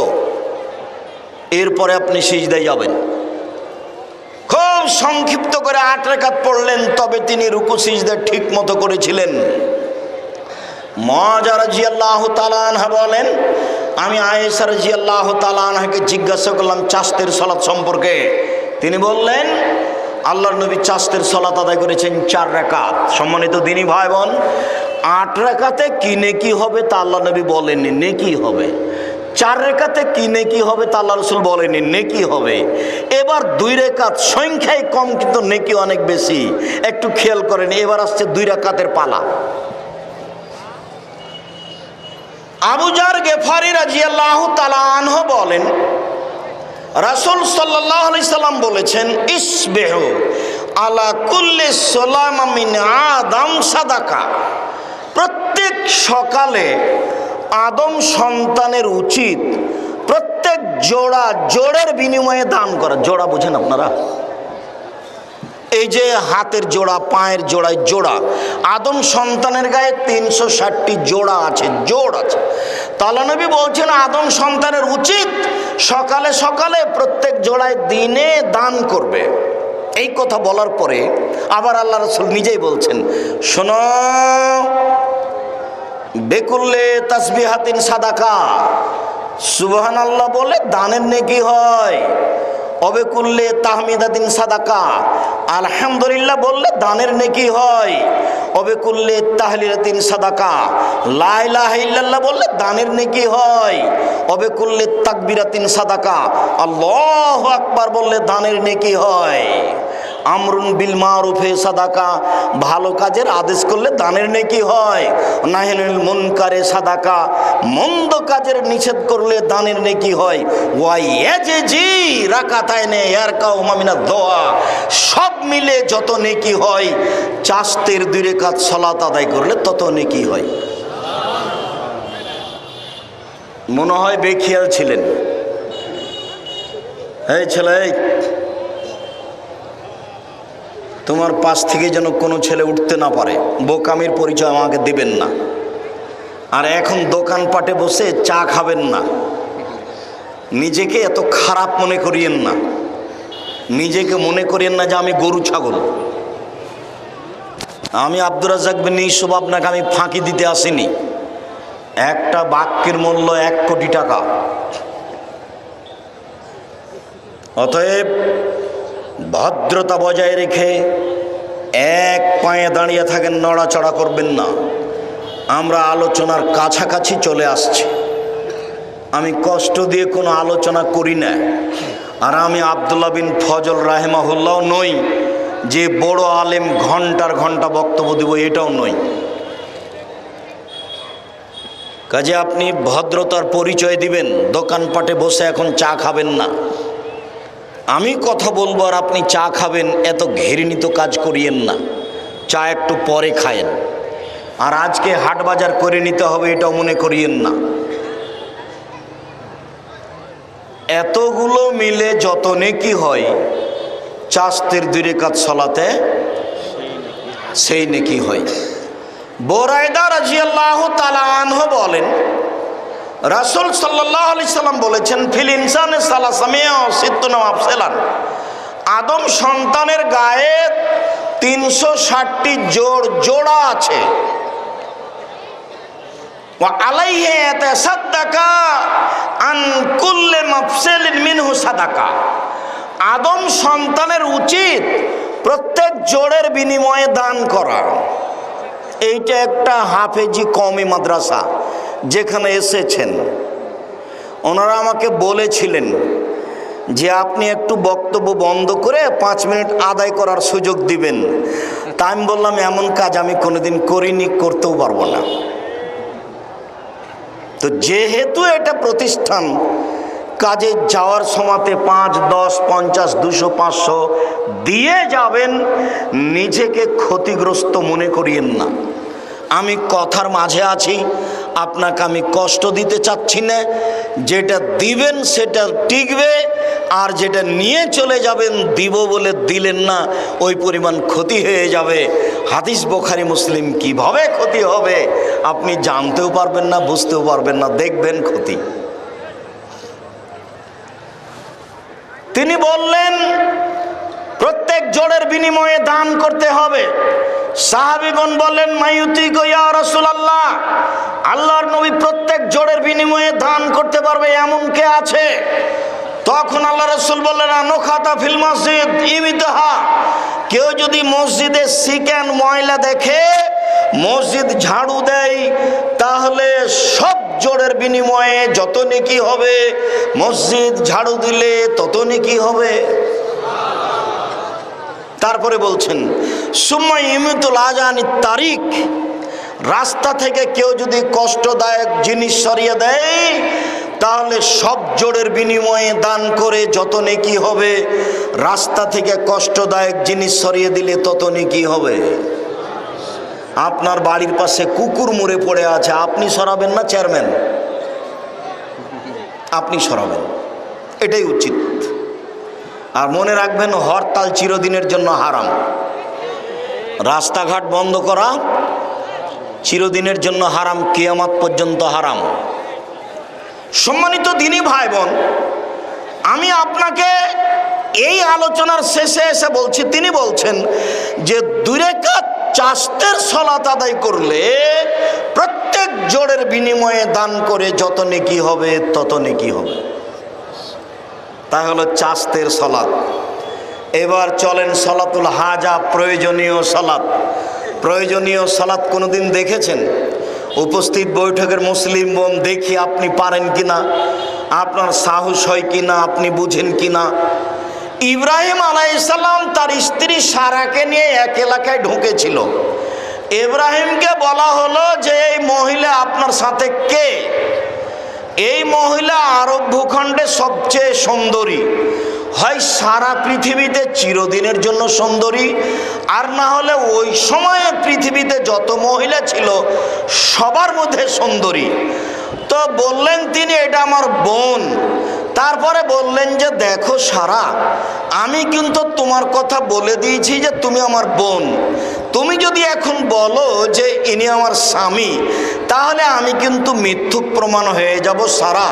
এরপরে আপনি সিজদায় যাবেন। খুব সংক্ষিপ্ত করে 8 রাকাত পড়লেন, তবে তিনি রুকু সিজদা ঠিক মতো করেছিলেন। মুআযা রাদিয়াল্লাহু তাআলা আনহা বলেন, আমি আয়েশা রাদিয়াল্লাহু তাআলা আনহাকে জিজ্ঞাসা করলাম চাস্তের সালাত সম্পর্কে। তিনি বললেন, আল্লাহর নবী চাস্তের সালাত আদায় করেছেন 4 রাকাত। সম্মানিত দিনী ভাই বোন, 8 রাকাতে কি নেকি হবে তা আল্লাহ নবী বলেননি, নেকি হবে। 4 রাকাতে কি নেকি হবে তা আল্লাহ রাসূল বলেননি, নেকি হবে। এবার 2 রাকাত সংখ্যায় কম কিন্তু নেকি অনেক বেশি। একটু খেয়াল করেন, এবার আসছে 2 রাকাতের পালা। আবু জার গেফারি রাদিয়াল্লাহু তাআলা আনহু বলেন, রাসূল সাল্লাল্লাহু আলাইহি সাল্লাম বলেছেন, ইসবিহু আলা কুল্লি সালামা মিন আদম সাদাকা। প্রত্যেক সকালে আদম সন্তানের উচিত প্রত্যেক জোড়ের বিনিময়ে দান করা। জোড়া বুঝেন আপনারা? এই যে হাতের জোড়া, পায়ের জোড়ায় জোড়া। আদম সন্তানের গায়ে 360টি জোড়া আছে, জোড় আছে। আল্লাহ নবী বলছেন আদম সন্তানের উচিত সকালে সকালে প্রত্যেক জোড়ায় দিনে দান করবে। এই কথা বলার পরে আবার আল্লাহ রাসূল নিজেই বলছেন, শোনো, বেকুল্লে তাসবিহাতিন সাদাকা, সুবহানাল্লাহ বলে দানের নেকি হয়। অবেকুল্লে তাহমিদাতিন সাদাকা, আলহামদুলিল্লাহ বললে দানের নেকি হয়। অবেকুল্লে তাহলিলাতিন সাদাকা, লা ইলাহা ইল্লাল্লাহ বললে দানের নেকি হয়। অবেকুল্লে তাকবীরাতিন সাদাকা, আল্লাহু আকবার বললে দানের নেকি হয়। আমরুন বিল মারুফে সাদাকা, ভালো কাজের আদেশ করলে দানের নেকি হয়। নাহিনুল মুনকারে সাদাকা, মন্দ কাজের নিষেধ করলে দানের নেকি হয়। ওয়াইয়াজি রাকাতাইনে ইয়ারকাউমা মিনাদ দোয়া, সব মিলে যত নেকি হয় চাস্তের 2 রাকাত সালাত আদায় করলে তত নেকি হয়। মনে হয় বেখিয়াল ছিলেন। এই ছেলে, তোমার পাশ থেকে যেন কোনো ছেলে উঠতে না পারে, বোকামির পরিচয় আমাকে দিবেন না। আর এখন দোকানপাটে বসে চা খাবেন না। নিজেকে এত খারাপ মনে করিয়েন না, নিজেকে মনে করিয়েন না যে আমি গরু ছাগল। আমি আব্দুর রাজ্জাক বিন ইউসুফ আপনাকে আমি ফাঁকি দিতে আসিনি। একটা বাক্যের মূল্য 1 কোটি টাকা। অতএব ভদ্রতা বজায় রেখে এক পায়ে দাঁড়িয়ে থাকেন, নড়াচড়া করবেন না। আমরা আলোচনার কাছাকাছি চলে আসছি। আমি কষ্ট দিয়ে কোনো আলোচনা করি না। আর আমি আব্দুল্লাহ বিন ফজল রাহিমাহুল্লাহ নই যে বড় আলেম ঘন্টার ঘন্টা বক্তব্য দেব, এটাও নই। কাজে আপনি ভদ্রতার পরিচয় দিবেন, দোকানপাটে বসে এখন চা খাবেন না। আমি কথা বলবো আর আপনি চা খাবেন, এত ঘৃণিত কাজ করিয়েন না। চা একটু পরে খায়েন। আর আজকে হাট বাজার করে নিতে হবে এটাও মনে করিয়েন না। এতগুলো মিলে যত নেকি হয় চাস্তের 2 রাকাত সালাতে সেই নেকি হয়। বুরায়দা রাদিয়াল্লাহু তাআলা আনহু বলেন, রাসূল সাল্লাল্লাহু আলাইহি সাল্লাম বলেছেন, ফিল ইনসানে সালাসামিয়া ওয়া সিত্তুনা আফসালান, আদম সন্তানের গায়ে 360টি জোড়া আছে। ওয়া আলাইহি ইয়াতাসাদ্দাকা আন কুল্লি মাফসালিন মিনহু সাদাকা, আদম সন্তানের উচিত প্রত্যেক জোড়ের বিনিময়ে দান করা। এইটা একটা হাফেজি কওমি মাদ্রাসা যেখানে এসেছেন, ওনারা আমাকে বলেছিলেন যে আপনি একটু বক্তব্য বন্ধ করে 5 মিনিট আদায় করার সুযোগ দিবেন। তা আমি বললাম এমন কাজ আমি কোনোদিন করিনি, করতেও পারবো না। তো যেহেতু এটা প্রতিষ্ঠান, কাজে যাওয়ার সময়তে 5, 10, 50, 200, 500 দিয়ে যাবেন, নিজেকে ক্ষতিগ্রস্ত মনে করিয়েন না। আমি কথার মাঝে আছি, আপনাকে আমি কষ্ট দিতে চাচ্ছি না। যেটা দিবেন সেটা টিকবে, আর যেটা নিয়ে চলে যাবেন দিব বলে দিলেন না, ওই পরিমাণ ক্ষতি হয়ে যাবে। হাদিস বুখারী মুসলিম কিভাবে ক্ষতি হবে আপনি জানতেও পারবেন না, বুঝতেও পারবেন না, দেখবেন ক্ষতি। তিনি বললেন প্রত্যেক জোড়ের বিনিময়ে দান করতে হবে। সাহাবীগণ বললেন, মাইউতিক ইয়া রাসূলুল্লাহ, আল্লাহর নবী প্রত্যেক জোড়ের বিনিময়ে দান করতে পারবে এমন কে আছে? তখন আল্লাহ রাসূল বললেন, আনোখাতা ফিল মসজিদ ইমিতাহা, কেউ যদি মসজিদে চিকেন ময়লা দেখে মসজিদ ঝাড়ু দেয়, তাহলে সব জোড়ের বিনিময়ে যত নেকি হবে, মসজিদ ঝাড়ু দিলে তত নেকি হবে। তারপরে বলছেন, সুম্মা ইমিতুল আজানি তারিক, রাস্তা থেকে কেউ যদি কষ্টদায়ক জিনিস সরিয়ে দেয়, তাহলে সব জোড়ের বিনিময়ে দান করে যত নেকি হবে, রাস্তা থেকে কষ্টদায়ক জিনিস সরিয়ে দিলে তত নেকি হবে। আপনার বাড়ির পাশে কুকুর মরে পড়ে আছে, আপনি সরাবেন না চেয়ারম্যান? আপনি সরাবেন, এটাই উচিত। আর মনে রাখবেন, হরতাল চিরদিনের জন্য হারাম। রাস্তাঘাট বন্ধ করা চিরদিনের জন্য হারাম, কিয়ামত পর্যন্ত হারাম। সম্মানিত দিনী ভাই বোন, আমি আপনাকে এই আলোচনার শেষে এসে বলছি, তিনি বলছেন যে 2 রাকাত চাস্তের সালাত আদায় করলে প্রত্যেক জোড়ের বিনিময়ে দান করে যত নেকি হবে তত নেকি হবে। তা হলো চাস্তের সালাত। এবার চলেন সালাতুল হাজা, প্রয়োজনীয় সালাত। প্রয়োজনীয় সালাত কোনোদিন দেখেছেন? উপস্থিত বৈঠকের মুসলিম বোন, দেখি আপনি পারেন কিনা, আপনার সাহস হয় কিনা, আপনি বুঝেন কিনা। ইব্রাহিম আলাইহিস সালাম তার স্ত্রী সারাকে নিয়ে এক এলাকায় ঢুকেছিল। ইব্রাহিমকে বলা হলো যে এই মহিলা আপনার সাথে কে? এই মহিলা আরব ভূখণ্ডে সবচেয়ে সুন্দরী, হয় সারা পৃথিবীতে চিরদিনের জন্য সুন্দরী, আর না হলে ওই সময়ে পৃথিবীতে যত মহিলা ছিল সবার মধ্যে সুন্দরী। তো বললেন তিনি, এটা আমার বোন। তারপরে বললেন যে দেখো সারা, আমি কিন্তু তোমার কথা বলে দিয়েছি যে তুমি আমার বোন। তুমি যদি এখন বলো যে ইনি আমার স্বামী, তাহলে আমি কিন্তু মিথ্যুক প্রমাণ হয়ে যাব। সারা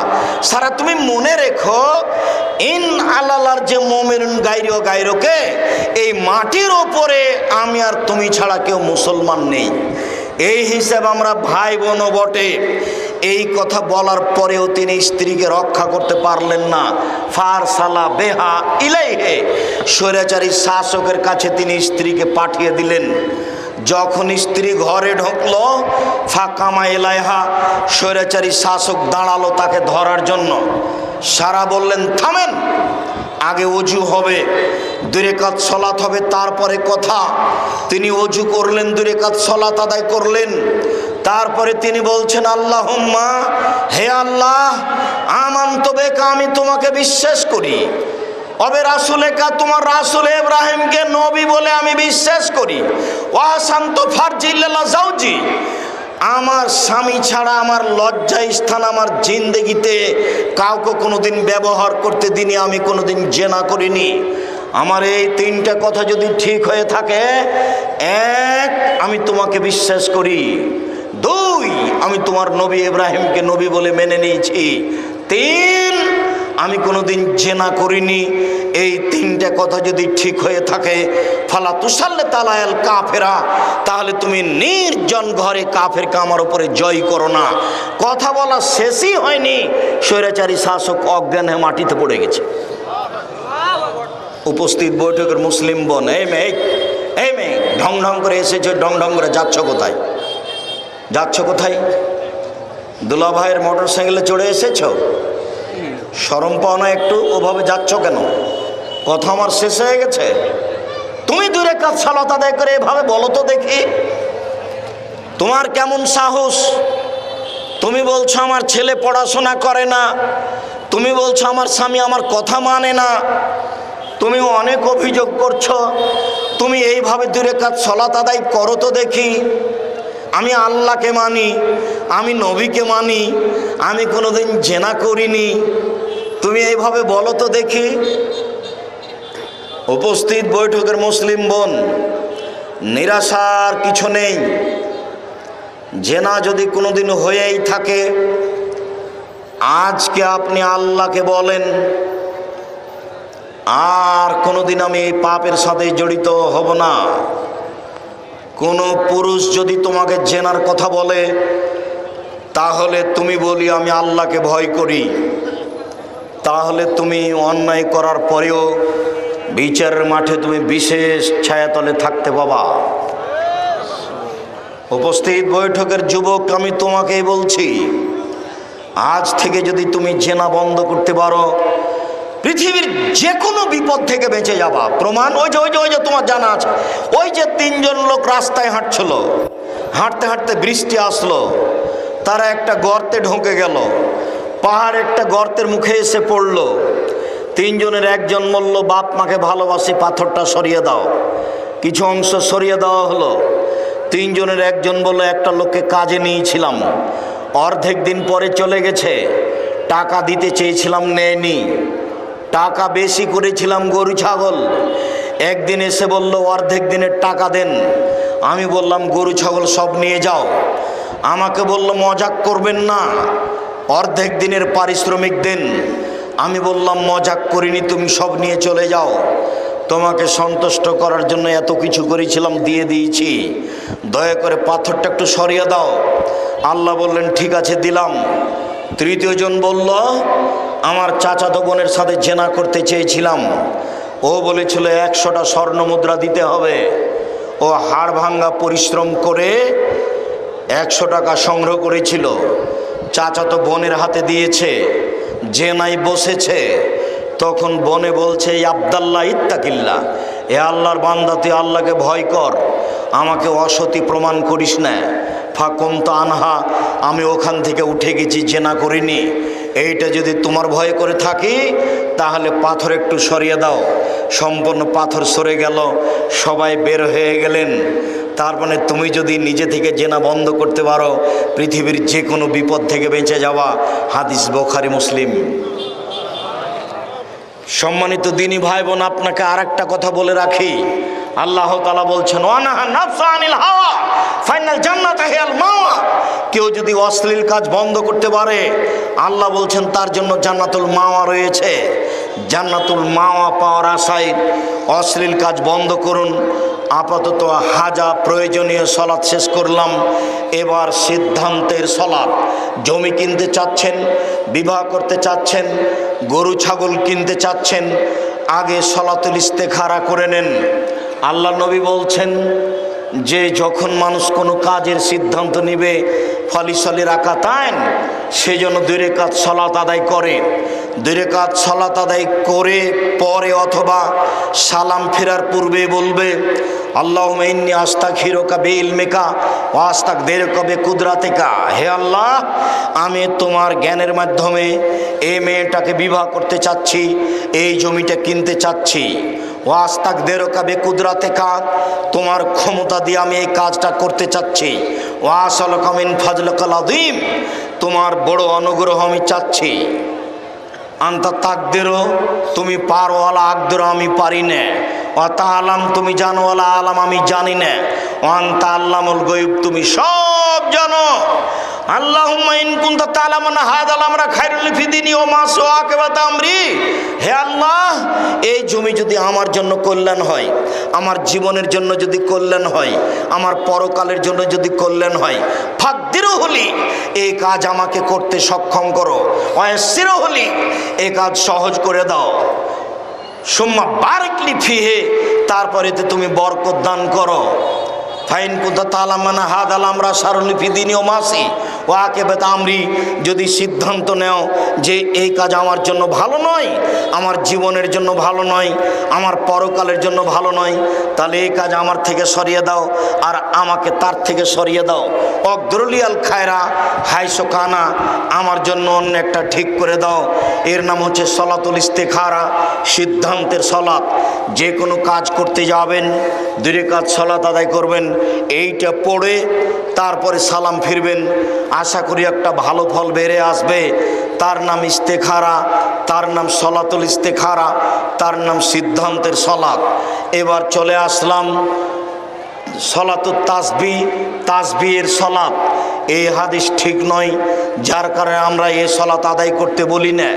সারা তুমি মনে রেখো, ইন আলালার যে মুমিনুন গায়রু গায়রুকে, এই মাটির ওপরে আমি আর তুমি ছাড়া কেউ মুসলমান নেই। এই হিসাব আমরা ভাই বোনও বটে। এই কথা বলার পরেও তিনি স্ত্রীকে রক্ষা করতে পারলেন না। ফারসালা বেহা ইলাইহে, স্বৈরাচারী শাসকের কাছে তিনি স্ত্রীকে পাঠিয়ে দিলেন। যখন স্ত্রী ঘরে ঢুকলো, ফাকামা ইলাইহা, স্বৈরাচারী শাসক দাঁড়ালো তাকে ধরার জন্য। সারা বললেন, থামেন, আগে ওযু হবে, 2 রাকাত সালাত হবে, তারপরে কথা। তিনি ওযু করলেন, 2 রাকাত সালাত আদায় করলেন। তারপরে তিনি বলছেন, আল্লাহুম্মা, হে আল্লাহ, আমানতু বিকা, আমি তোমাকে বিশ্বাস করি। অবে রাসূলেকা, তোমার রাসূল ইব্রাহিমকে নবী বলে আমি বিশ্বাস করি। ওয়াহসানতু ফারজি লিল্লা যাওজি, আমার স্বামী ছাড়া আমার লজ্জা স্থান আমার জিন্দেগিতে কাউকে কোনোদিন ব্যবহার করতে দিনি, আমি কোনোদিন জেনা করিনি। আমার এই তিনটা কথা যদি ঠিক হয়ে থাকে, এক, আমি তোমাকে বিশ্বাস করি। দুই, আমি তোমার নবী ইব্রাহিমকে নবী বলে মেনে নিয়েছি। তিন, আমি কোনোদিন জেনা করিনি। এই তিনটা কথা যদি ঠিক হয়ে থাকে, ফালা তুসাল্লে তালায়াল কাফেরা, তাহলে তুমি নির্জন ঘরে কাফেরকে আমার উপরে জয় করো না। কথা বলা শেষই হয়নি, স্বৈরাচারী শাসক অজ্ঞান হয়ে মাটিতে পড়ে গেছে। উপস্থিত বৈঠকের মুসলিম বোন, এই মেয়ে ঢং ঢং করে এসেছো, ঢং ঢং করে যাচ্ছ কোথায়? যাচ্ছ কোথায়? দুলা ভাইয়ের মোটর সাইকেলে চড়ে এসেছো? শরম পাও না একটু? ওভাবে যাচ্ছ কেন? কথা আমার শেষ হয়ে গেছে। তুমি দূরে কাজ সালাত আদায় করে এভাবে বলো তো দেখি, তোমার কেমন সাহস? তুমি বলছো আমার ছেলে পড়াশোনা করে না, তুমি বলছো আমার স্বামী আমার কথা মানে না, তুমি অনেক অভিযোগ করছো। তুমি এইভাবে দূরে কাজ সালাত আদায় করো তো দেখি। আমি আল্লাহকে মানি, আমি নবীকে মানি, আমি কোনোদিন জেনা করিনি, তুমি এইভাবে বলো তো দেখি। উপস্থিত বৈঠকের মুসলিম বোন, নিরাশার কিছু নেই। জেনা যদি কোনোদিন হয়েই থাকে, আজকে আপনি আল্লাহকে বলেন, আর কোনোদিন আমি এই পাপের সাথে জড়িত হব না। কোনো পুরুষ যদি তোমাকে জেনার কথা বলে, তাহলে তুমি বলি আমি আল্লাহকে ভয় করি। তাহলে তুমি অন্যায় করার পরেও বিচারের মাঠে তুমি বিশেষ ছায়াতলে থাকতে পাবা। উপস্থিত বৈঠকের যুবক, আমি তোমাকেই বলছি, আজ থেকে যদি তুমি জেনা বন্ধ করতে পারো, পৃথিবীর যে কোনো বিপদ থেকে বেঁচে যাবা। প্রমাণ ওই যে তোমার জানা আছে, ওই যে তিনজন লোক রাস্তায় হাঁটছিল, হাঁটতে হাঁটতে বৃষ্টি আসলো, তারা একটা গর্তে ঢুকে গেল, পাহাড় একটা গর্তের মুখে এসে পড়লো। তিনজনের একজন বলল, বাপ মাকে ভালোবাসি, পাথরটা সরিয়ে দাও। কিছু অংশ সরিয়ে দেওয়া হলো। তিনজনের একজন বলল, একটা লোককে কাজে নিয়েছিলাম, অর্ধেক দিন পরে চলে গেছে, টাকা দিতে চেয়েছিলাম, নেয়নি, টাকা বেশি করেছিলাম গরু ছাগল, একদিন এসে বলল অর্ধেক দিনের টাকা দেন। আমি বললাম গরু ছাগল সব নিয়ে যাও। আমাকে বলল মজাক করবেন না, অর্ধেক দিনের পারিশ্রমিক দেন। আমি বললাম মজাক করিনি, তুমি সব নিয়ে চলে যাও, তোমাকে সন্তুষ্ট করার জন্য এত কিছু করেছিলাম, দিয়ে দিয়েছি, দয়া করে পাথরটা একটু সরিয়ে দাও। আল্লাহ বললেন ঠিক আছে, দিলাম। তৃতীয় জন বলল, আমার চাচাতো বোনের সাথে জেনা করতে চেয়েছিলাম, ও বলেছিল 100টা স্বর্ণ মুদ্রা দিতে হবে। ও হাড় ভাঙ্গা পরিশ্রম করে 100 টাকা সংগ্রহ করেছিল, চাচাতো বোনের হাতে দিয়েছে, জেনায় বসেছে। তখন বনে বলছে, আব্দাল্লাহ ইত্তাকিল্লাহ, এ আল্লাহর বান্দা, তুই আল্লাহকে ভয় কর, আমাকে অসতী প্রমাণ করিস না। ফাকুম তো আনহা, আমি ওখান থেকে উঠে গেছি, জেনা করিনি। এইটা যদি তোমার ভয় করে থাকি, তাহলে পাথর একটু সরিয়ে দাও। সম্পূর্ণ পাথর সরে গেল, সবাই বের হয়ে গেলেন। তার মানে তুমি যদি নিজে থেকে জেনা বন্ধ করতে পারো, পৃথিবীর যে কোনো বিপদ থেকে বেঁচে যাওয়া। হাদিস বুখারী মুসলিম। সম্মানিত দিনী ভাই বোন, আপনাকে আর একটা কথা বলে রাখি, আল্লাহ তাআলা বলছেন, ওয়ানাহা নাফসা আনিল হাওয়া ফাইনাল জান্নাতা হিয়াল মাওয়া। কেউ যদি অশ্লীল কাজ বন্ধ করতে পারে, আল্লাহ বলছেন তার জন্য জান্নাতুল মাওয়া রয়েছে। জান্নাতুল মাওয়া পাওয়ার আশায় অশ্লীল কাজ বন্ধ করুন। আপাতত হাজা প্রয়োজনীয় সলাৎ শেষ করলাম, এবার সিদ্ধান্তের সলাৎ। জমি কিনতে চাচ্ছেন, বিবাহ করতে চাচ্ছেন, গরু ছাগল কিনতে চাচ্ছেন, আগে সলাতুল ইস্তেখারা করে নেন। আল্লাহ নবী বলছেন যে যখন মানুষ কোনো কাজের সিদ্ধান্ত নিবে, ফালিসালি রাকাতাইন, সে যেন 2 রাকাত সালাত আদায় করে। 2 রাকাত সালাত আদায় করে পরে অথবা সালাম ফেরার পূর্বে বলবে, আল্লাহুম্মা ইন্নী আস্তাগফিরুকা বিইলমিকা ওয়া আস্তাগদিরুকা বিকুদরাতিকা। হে আল্লাহ, আমি তোমার জ্ঞানের মাধ্যমে এই মেয়েটাকে বিবাহ করতে চাচ্ছি, এই জমিটা কিনতে চাচ্ছি। ওয়া আস্তাগদিরুকা বিকুদরাতিকা, তোমার ক্ষমতা দিয়ে আমি এই কাজটা করতে চাচ্ছি। ওয়াসালুকা মিন ফাজলিকাল আযীম, তোমার বড় অনুগ্রহ আমি চাচ্ছি। আনতা তাকদিরু, তুমি পারওয়ালা, আকদিরু আমি পারি না। ওয়া তাআলাম, তুমি জানো, ওয়ালা আলাম আমি জানি না। ওয়া আনতা আল্লামুল গায়ব, তুমি সব জানো। আল্লাহুম্মা ইন কুনতা তা'লামুনা হাযাল আমরা খায়রুল ফি দীনি ওয়া মা সুআকিবাত আমরি, হে আল্লাহ, এই জমি যদি আমার জন্য কল্যাণ হয়, আমার জীবনের জন্য যদি কল্যাণ হয়, আমার পরকালের জন্য যদি কল্যাণ হয়, ফাকদিরু হলি, এই কাজ আমাকে করতে সক্ষম করো। ওয়াসিরু হলি, এই কাজ সহজ করে দাও। সুম্মা বারিকলি ফিহে, তারপরে তুমি বরকত দান করো। ফাইন কুনতা তা'লামুনা হাযাল আমরা শারুল ফি দীনি ওয়া মাসি ওয়া আকিবাত আমরি, যদি সিদ্ধান্ত নেও যে এই কাজ আমার জন্য ভালো নয়, আমার জীবনের জন্য ভালো নয়, আমার পরকালের জন্য ভালো নয়, তাহলে এই কাজ আমার থেকে সরিয়ে দাও আর আমাকে তার থেকে সরিয়ে দাও। অকদরুলি আল খায়রা হাইসু কানা, আমার জন্য অন্য একটা ঠিক করে দাও। এর নাম হচ্ছে সলাতুল ইস্তেখারা, সিদ্ধান্তের সলাত। যে কোনো কাজ করতে যাবেন, 2 রাকাত সলাত আদায় করবেন, এইটা পড়ে তারপরে সালাম ফিরবেন। আশা করি একটা ভালো ফল বেড়ে আসবে। তার নাম ইস্তেখারা, তার নাম সলাতুল ইস্তেখারা, তার নাম সিদ্ধান্তের সলাত। এবার চলে আসলাম সলাতুত তাসবিহ, তাসবিহের সলাত। এই হাদিস ঠিক নয়, যার কারণে আমরা এই সলাত আদায় করতে বলি না।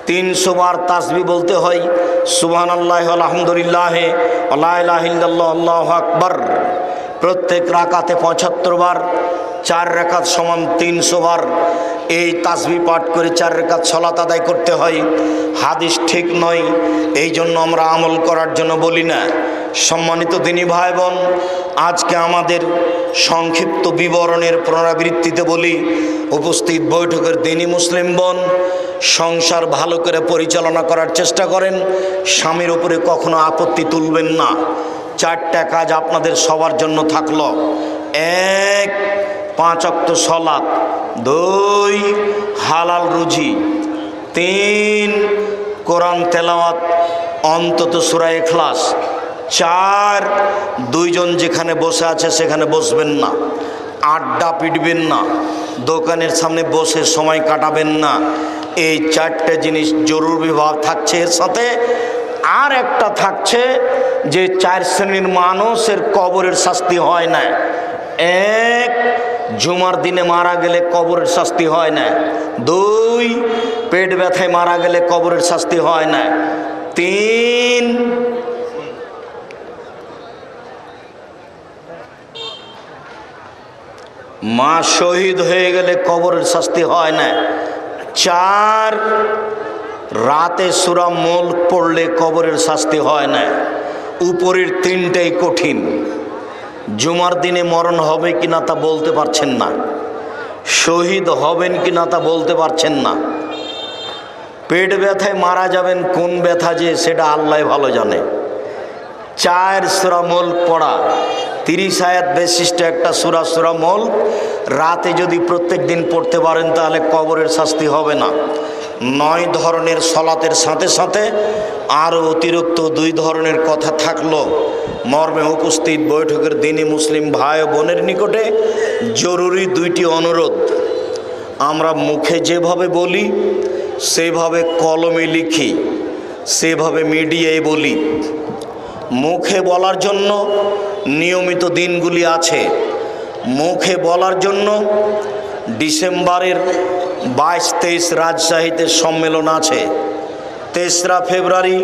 300 বার তাসবিহ বলতে হয়, সুবহানাল্লাহি আলহামদুলিল্লাহ লা ইলাহা ইল্লাল্লাহ আল্লাহু আকবার। প্রত্যেক রাকাতে 75 বার, 4 রাকাত সমান 300 বার এই তাসবিহ পাঠ করে 4 রাকাত সালাত আদায় করতে হয়। হাদিস ঠিক নয়, এই জন্য আমরা আমল করার জন্য বলি না। সম্মানিত দিনী ভাই বোন, আজকে আমাদের সংক্ষিপ্ত বিবরণের পুনরাবৃত্তিতে বলি, উপস্থিত বৈঠকের দিনী মুসলিম বোন, সংসার ভালো করে পরিচালনা করার চেষ্টা করেন। স্বামীর উপরে কখনো আপত্তি তুলবেন না। 4টা কাজ আপনাদের সবার জন্য থাকলো। 1, 5 ওয়াক্ত সালাত। 2, হালাল রুজি। 3, কোরআন তেলাওয়াত, অন্তত সূরা ইখলাস। 4, 2 জন যেখানে বসে আছে সেখানে বসবেন না, আড্ডা পিটবেন না, দোকানের সামনে বসে সময় কাটাবেন না। এই 4টে জিনিস জরুরি ভাব থাকছে। এর সাথে আর একটা থাকছে যে 4 শ্রেণীর মানুষের কবরের শাস্তি হয় না। 1, জুমার দিনে মারা গেলে কবরের শাস্তি হয় না। 2, পেট ব্যথায় মারা গেলে কবরের শাস্তি হয় না। 3, মা শহীদ হয়ে গেলে কবরের শাস্তি হয় না। 4, রাতে সূরা মুলক পড়লে কবরের শাস্তি হয় না। উপরের 3টাই কঠিন। জুমার দিনে মরণ হবে কিনা তা বলতে পারছেন না, শহীদ হবেন কিনা তা বলতে পারছেন না, পেট ব্যথায় মারা যাবেন, কোন ব্যথা যে সেটা আল্লাহ ভালো জানে। 4 সূরা মুলক পড়া, 30 আয়াত বিশিষ্ট একটা সূরা, সূরা মুলক রাতে যদি প্রত্যেক দিন পড়তে পারেন তাহলে কবরের শাস্তি হবে না। 9 ধরনের সলাতের সাথে সাথে আরও অতিরিক্ত 2 ধরনের কথা থাকলো। মর্মে উপস্থিত বৈঠকের দিনী মুসলিম ভাই ও বোনের নিকটে জরুরি 2টি অনুরোধ। আমরা মুখে যেভাবে বলি, সেভাবে কলমে লিখি, সেভাবে মিডিয়ায় বলি। মুখে বলার জন্য নিয়মিত দিনগুলি আছে। মুখে বলার জন্য ডিসেম্বরের 22-23 রাজশাহীতে সম্মেলন আছে। 3রা ফেব্রুয়ারি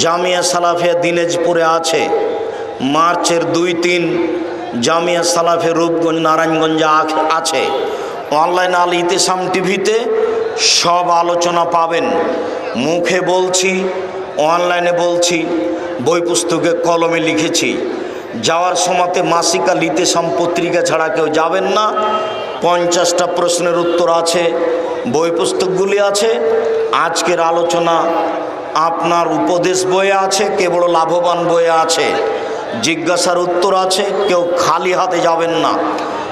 জামিয়া সালাফিয়া দিনাজপুরে আছে। মার্চের 2-3 জামিয়া সালাফিয়া রূপগঞ্জ নারায়ণগঞ্জে আছে। অনলাইন আল ইতিসাম টিভিতে সব আলোচনা পাবেন। মুখে বলছি, অনলাইনে বলছি, বই পুস্তকে কলমে লিখেছি। যাওয়ার সময়তে মাসিক আল ইতিসাম পত্রিকা ছাড়া কেউ যাবেন না। 50টা প্রশ্নের উত্তর আছে, বই পুস্তকগুলি আছে। আজকের আলোচনা আপনার উপদেশ বইয়ে আছে, কে বড় লাভবান বইয়ে আছে, জিজ্ঞাসার উত্তর আছে। কেউ খালি হাতে যাবেন না।